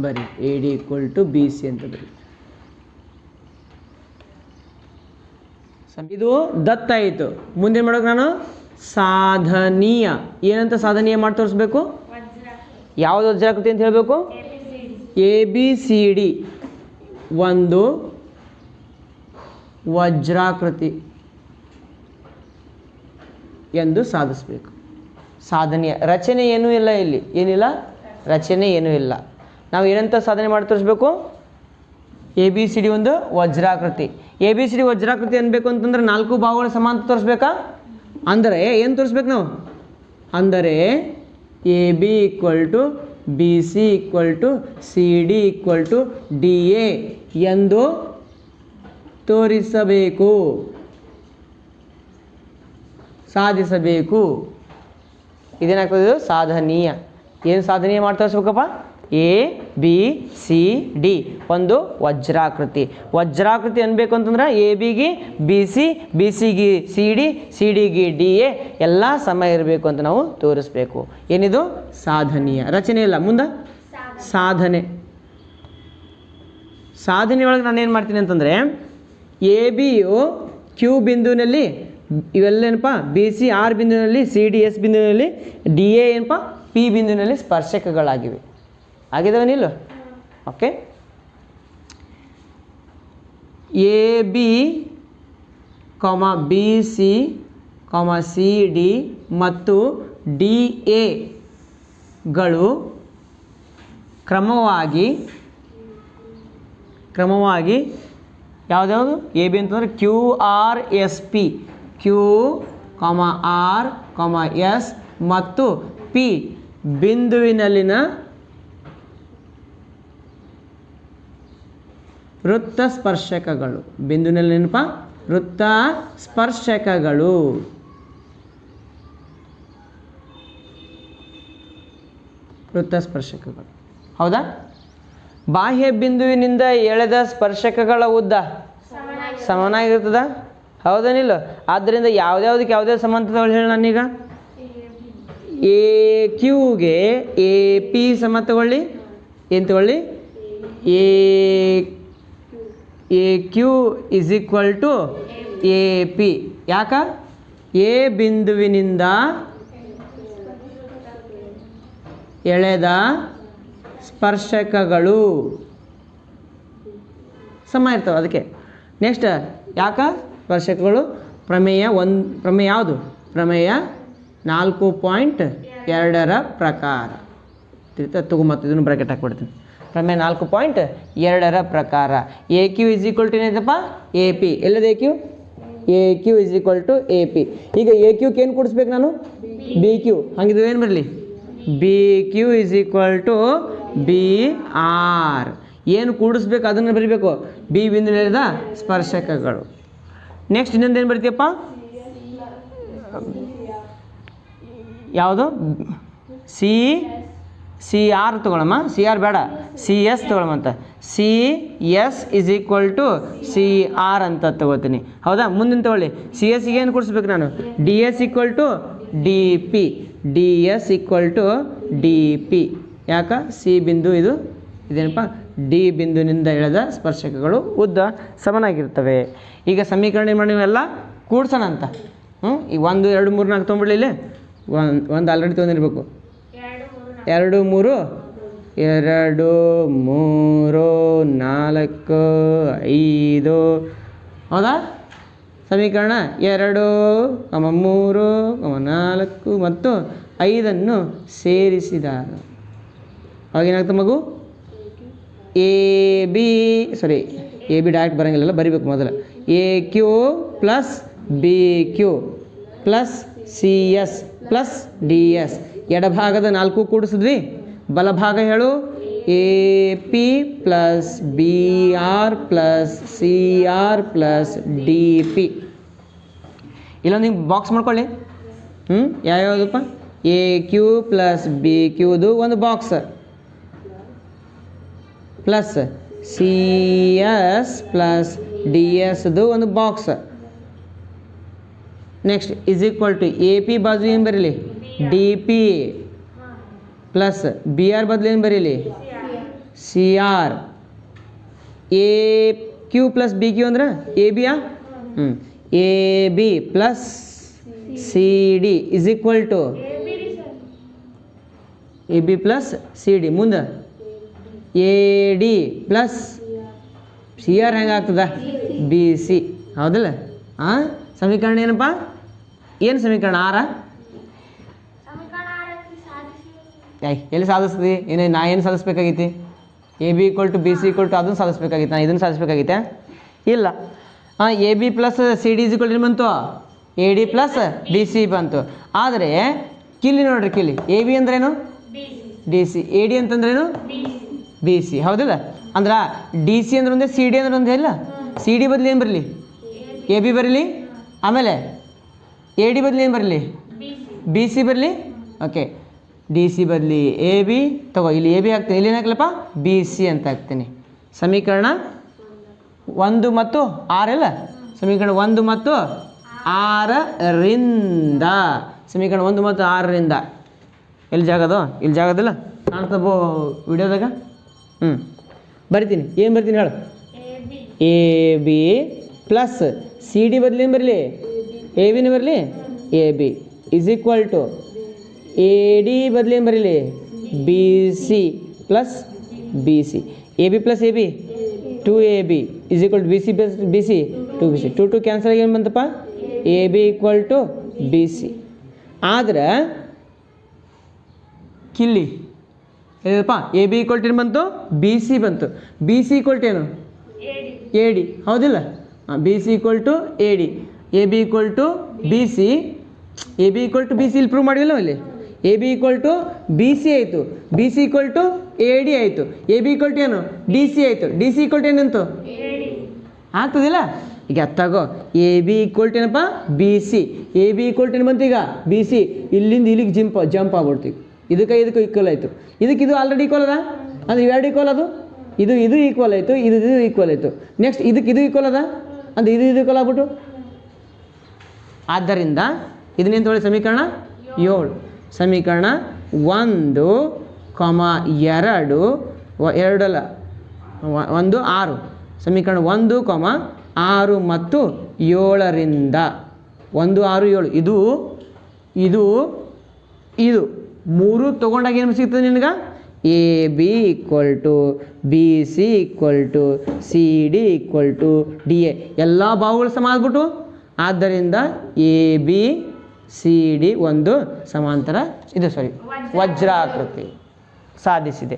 ಬರೀ A D equal to B C ಅಂತ ಬರೀ. ಇದು ದತ್ತ ಆಯಿತು. ಮುಂದೆ ಮಾಡೋಕೆ ನಾನು ಸಾಧನೀಯ. ಏನಂತ ಸಾಧನೀಯ ಮಾಡಿ ತೋರಿಸ್ಬೇಕು, ಯಾವುದು ವಜ್ರಾಕೃತಿ ಅಂತ ಹೇಳಬೇಕು. ಎ ಬಿ ಸಿ ಡಿ ಒಂದು ವಜ್ರಾಕೃತಿ ಎಂದು ಸಾಧಿಸಬೇಕು. ಸಾಧನೆಯ ರಚನೆ ಏನೂ ಇಲ್ಲ, ಇಲ್ಲಿ ಏನಿಲ್ಲ ರಚನೆ ಏನೂ ಇಲ್ಲ. ನಾವು ಏನಂತ ಸಾಧನೆ ಮಾಡಿ ತೋರಿಸ್ಬೇಕು, ಎ ಬಿ ಸಿ ಡಿ ಒಂದು ವಜ್ರಾಕೃತಿ. ಎ ಬಿ ಸಿ ಡಿ ವಜ್ರಾಕೃತಿ ಅನ್ಬೇಕು ಅಂತಂದ್ರೆ 4 ಬಾಹುಗಳ ಸಮ ಅಂತ ತೋರಿಸ್ಬೇಕಾ. ಅಂದರೆ ಏನು ತೋರಿಸ್ಬೇಕು ನಾವು ಅಂದರೆ A B equal to B C equal to C D equal to D A ಎಂದು ತೋರಿಸಬೇಕು, ಸಾಧಿಸಬೇಕು. ಇದೇನಾಗ್ತದೆ ಇದು ಸಾಧನೀಯ. ಏನು ಸಾಧನೀಯ ಮಾಡಿ ತೋರಿಸ್ಬೇಕಪ್ಪ ಎ ಬಿ ಸಿ ಡಿ ಒಂದು ವಜ್ರಾಕೃತಿ. ವಜ್ರಾಕೃತಿ ಅನ್ಬೇಕು ಅಂತಂದ್ರೆ ಎ ಬಿಗೆ ಬಿ ಸಿ, ಬಿ ಸಿಗೆ ಸಿ ಡಿ, ಸಿ ಡಿಗೆ ಡಿ ಎ ಎಲ್ಲ ಸಮ ಇರಬೇಕು ಅಂತ ನಾವು ತೋರಿಸ್ಬೇಕು. ಏನಿದು ಸಾಧನೀಯ. ರಚನೆ ಇಲ್ಲ, ಮುಂದೆ ಸಾಧನೆ. ಸಾಧನೆ ಒಳಗೆ ನಾನು ಏನು ಮಾಡ್ತೀನಿ ಅಂತಂದರೆ ಎ ಬಿಯು ಕ್ಯೂ ಬಿಂದುವಿನಲ್ಲಿ ಇವೆಲ್ಲೇನಪ್ಪ ಬಿ ಸಿ ಆರ್ ಬಿಂದುವಿನಲ್ಲಿ, ಸಿ ಡಿ ಎಸ್ ಬಿಂದುವಿನಲ್ಲಿ, ಡಿ ಎ ಏನಪ್ಪ ಪಿ ಬಿಂದುವಿನಲ್ಲಿ ಸ್ಪರ್ಶಕಗಳಾಗಿವೆ. ಆಗಿದಾವನಿಲ್ಲ ಓಕೆ. A B B C C D ಮತ್ತು ಡಿ ಎಗಳು ಕ್ರಮವಾಗಿ ಯಾವುದ್ಯಾವುದು ಎ ಬಿ ಅಂತಂದರೆ Q R S P, Q R S ಮತ್ತು ಪಿ ಬಿಂದುವಿನಲ್ಲಿನ ವೃತ್ತ ಸ್ಪರ್ಶಕಗಳು. ಬಿಂದುವಿನಲ್ಲಿನಪ್ಪ ವೃತ್ತ ಸ್ಪರ್ಶಕಗಳು. ವೃತ್ತ ಸ್ಪರ್ಶಕಗಳು ಹೌದಾ. ಬಾಹ್ಯ ಬಿಂದುವಿನಿಂದ ಎಳೆದ ಸ್ಪರ್ಶಕಗಳ ಉದ್ದ ಸಮನಾಗಿರ್ತದ, ಹೌದೇನಿಲ್ಲ. ಆದ್ದರಿಂದ ಯಾವುದ್ಯಾವುದಕ್ಕೆ ಯಾವುದೇ ಸಮಾಂತರಗಳು ಹೇಳಿ ನಾನೀಗ ಎ ಕ್ಯೂಗೆ ಎ ಪಿ ಸಮ ತಗೊಳ್ಳಿ. ಏನು ತಗೊಳ್ಳಿ A Q is equal to A P. ಯಾಕ ಎ ಬಿಂದುವಿನಿಂದ ಎಳೆದ ಸ್ಪರ್ಶಕಗಳು ಸಮ ಇರ್ತವೆ ಅದಕ್ಕೆ. ನೆಕ್ಸ್ಟ್ ಯಾಕ ಸ್ಪರ್ಶಕಗಳು ಪ್ರಮೇಯ ಯಾವುದು ಪ್ರಮೇಯ 4.2 ಪ್ರಕಾರ ಮತ್ತು ಇದನ್ನು ಬ್ರಾಕೆಟ್ ಹಾಕ್ಬಿಡ್ತೀನಿ. ಪ್ರಮೇಯ 4.2 ಪ್ರಕಾರ A Q is equal to ಏನೈತಪ್ಪ ಎ ಪಿ. ಎಲ್ಲದ A Q is equal to A P. ಈಗ ಎ ಕ್ಯೂಗೆ ಏನು ಕೂಡಿಸ್ಬೇಕು ನಾನು ಬಿ ಕ್ಯೂ. ಹಂಗಿದ್ರೆ ಏನು ಬರಲಿ B Q is equal to B R. ಏನು ಕೂಡಿಸ್ಬೇಕು ಅದನ್ನು ಬರೀಬೇಕು, ಬಿ ಬಿಂದು ಎಳೆದ ಸ್ಪರ್ಶಕಗಳು. ನೆಕ್ಸ್ಟ್ ಇನ್ನೊಂದು ಏನು ಬರ್ತೀಯಪ್ಪ ಯಾವುದು ಸಿ ಆರ್ ತೊಗೊಳಮ್ಮ, ಸಿ ಆರ್ ಬೇಡ, ಸಿ ಎಸ್ ತೊಗೊಳಮ್ಮಂತ. C S is equal to C R ಅಂತ ತಗೋತೀನಿ. ಹೌದಾ? ಮುಂದಿನ ತೊಗೊಳ್ಳಿ. ಸಿ ಎಸ್ಗೆ ಏನು ಕೊಡಿಸ್ಬೇಕು ನಾನು? D S equal to D P. D S equal to D P. ಯಾಕೆ? ಸಿ ಬಿಂದು ಇದೇನಪ್ಪ, ಡಿ ಬಿಂದುವಿನಿಂದ ಎಳೆದ ಸ್ಪರ್ಶಕಗಳು ಉದ್ದ ಸಮನಾಗಿರ್ತವೆ. ಈಗ ಸಮೀಕರಣ ಏನು ಮಾಡಿ ಎಲ್ಲ ಕೂಡ್ಸೋಣ ಅಂತ. ಈಗ 1 2 3 4 ತೊಗೊಂಬಿಡ್ಲಿ. ಇಲ್ಲಿ ಒಂದು ಆಲ್ರೆಡಿ ತೊಗೊಂಡಿರ್ಬೇಕು. 2 3 2 3 4 5. ಹೌದಾ? ಸಮೀಕರಣ 2, 3, 4 ಮತ್ತು 5 ಸೇರಿಸಿದಾಗ ಅವಾಗೇನಾಗ್ತದೆ ಮಗು? ಎ ಬಿ ಡೈರೆಕ್ಟ್ ಬರೋಂಗಿಲ್ಲ, ಬರಿಬೇಕು ಮೊದಲು. A Q plus B Q plus C S plus D S. ಎಡಭಾಗದ 4 ಕೂಡಿಸಿದ್ವಿ, ಬಲಭಾಗ ಹೇಳು. A P plus B R plus C R plus D P. ಇಲ್ಲೊಂದು ಹಿಂಗೆ ಬಾಕ್ಸ್ ಮಾಡ್ಕೊಳ್ಳಿ. ಯಾವ್ಯಾವುದಪ್ಪ? ಎ ಕ್ಯೂ ಪ್ಲಸ್ ಬಿ ಕ್ಯೂದು ಒಂದು box, plus C S plus D ಎಸ್ದು ಒಂದು box. Next is equal to A P ಬಾಜು ಏನು ಬರೀಲಿ? D P plus B R ಬದಲು ಏನು ಬರೀಲಿ? C R. A Q plus B Q ಅಂದ್ರೆ ಎ ಬಿಯಾ? A B plus C D is equal to A B plus C D. ಮುಂದೆ A D plus C R ಹೆಂಗಾಗ್ತದ? B C. ಹೌದಲ್ಲ? ಸಮೀಕರಣ ಏನಪ್ಪ? ಏನು ಸಮೀಕರಣ? ಆರ ಎಲ್ಲಿ ಸಾಧಿಸ್ತಿ? ನಾ ಏನು ಸಾಧಿಸ್ಬೇಕಾಗೈತಿ? A B equal to B C equal to ಅದನ್ನು ಸಾಧಿಸ್ಬೇಕಾಗಿತ್ತು. ನಾನು ಇದನ್ನು ಸಾಧಿಸ್ಬೇಕಾಗೈತೆ? ಇಲ್ಲ. A B plus C D is equal to ಬಂತು, A D plus D C ಬಂತು. ಆದರೆ ಕಿಲ್ಲಿ ನೋಡ್ರಿ, ಕಿಲ್ಲಿ ಎ ಬಿ ಅಂದ್ರೇನು? D C. ಎ ಡಿ ಅಂತಂದ್ರೇನು? B C. ಹೌದಿಲ್ಲ? ಅಂದ್ರೆ ಡಿ ಸಿ ಅಂದ್ರೆ ಒಂದೇ, ಸಿ ಡಿ ಅಂದ್ರೆ ಒಂದೇ. ಇಲ್ಲ, ಸಿ ಡಿ ಬದಲು ಏನು ಬರಲಿ? ಎ ಬಿ ಬರಲಿ. ಆಮೇಲೆ ಎ ಡಿ ಬದಲು ಏನು ಬರಲಿ? ಬಿ ಸಿ ಬರಲಿ. ಓಕೆ, ಡಿ ಸಿ ಬದಲಿ ಎ ಬಿ ತಗೋ. ಇಲ್ಲಿ ಎ ಬಿ ಹಾಕ್ತೀನಿ, ಇಲ್ಲಿ ಏನು ಹಾಕ್ಲಪ್ಪ? ಬಿ ಸಿ ಅಂತ ಹಾಕ್ತೀನಿ. ಸಮೀಕರಣ 1 ಮತ್ತು 6 ಇಲ್ಲ? ಸಮೀಕರಣ 1 ಮತ್ತು 6ರಿಂದ. ಸಮೀಕರಣ 1 ಮತ್ತು 6ರಿಂದ ಎಲ್ಲಿ ಜಾಗದು? ಇಲ್ಲಿ ಜಾಗದಿಲ್ಲ, ಕಾಣ್ತಬೋ ವಿಡಿಯೋದಾಗ. ಬರಿತೀನಿ. ಏನು ಬರ್ತೀನಿ ಹೇಳು? A B plus C D ಬದಲು ಏನು ಬರಲಿ? ಎ ಬಿನೇ ಬರಲಿ. A B is equal to A D ಬದಲು ಏನು ಬರಲಿ? B C plus B C. A B plus A B 2ab is equal to B C plus B C 2bc. 2 cancel ಆಗಿ ಏನು ಬಂತಪ್ಪ? A B equal to B C. ಆದ್ರೆ ಕಿಲ್ಲಿ ಏನಪ್ಪ? A B equal to ಏನು ಬಂತು? B C ಬಂತು. B C equal to ಏನು? A D. ಹೌದಿಲ್ಲ? B C equal to A D. A B equal to B C. A B equal to B C ಇಲ್ಲಿ prove ಮಾಡಿಲ್ಲ ಅಲ್ಲಿ. A B equal to B C ಆಯಿತು, B C equal to A D ಆಯಿತು, A B equal to ಏನು? D C ಆಯಿತು, D C equal to ಏನಂತು? ಆಗ್ತದಿಲ್ಲ? ಈಗ ಅತ್ತಾಗೋ ಎ ಬಿ ಈಕ್ವಲ್ ಟು ಏನಪ್ಪ? B C. A B equal to ಏನು ಬಂತು? ಈಗ ಬಿ ಸಿ ಇಲ್ಲಿಂದ ಇಲ್ಲಿಗೆ ಜಂಪ್ ಆಗ್ಬಿಡ್ತು. ಇದಕ್ಕೆ ಈಕ್ವಲ್ ಆಯಿತು. ಇದು ಆಲ್ರೆಡಿ ಈಕ್ವಲ್ ಅದ. ಅಂದರೆ ಇವೆರಡು ಈಕ್ವಲ್ ಅದು. ಇದು ಈಕ್ವಲ್ ಆಯಿತು, ಇದು ಈಕ್ವಲ್ ಆಯಿತು. ನೆಕ್ಸ್ಟ್ ಇದು ಈಕ್ವಲ್ ಅದ. ಅಂದರೆ ಇದು ಈಕ್ವಲ್ ಆಗ್ಬಿಟ್ಟು. ಆದ್ದರಿಂದ ಇದನ್ನೇನು ತೊಗೊಳ್ಳಿ? ಸಮೀಕರಣ 7. ಸಮೀಕರಣ 1, 2, 2 ಅಲ್ಲ 1 6. ಸಮೀಕರಣ 1, 6 ಮತ್ತು 7ರಿಂದ 1 6 7 ಇದು 3 ತೊಗೊಂಡಾಗ ಏನು ಸಿಗ್ತದೆ ನಿನಗೆ? A B equal to B C equal to C D equal to D A. ಎಲ್ಲ ಬಾಹುಗಳು ಸಮ ಆಗ್ಬಿಟ್ಟು. ಆದ್ದರಿಂದ ಎ ಬಿ ಸಿ ಡಿ ಒಂದು ಸಮಾಂತರ ವಜ್ರಾಕೃತಿ ಸಾಧಿಸಿದೆ.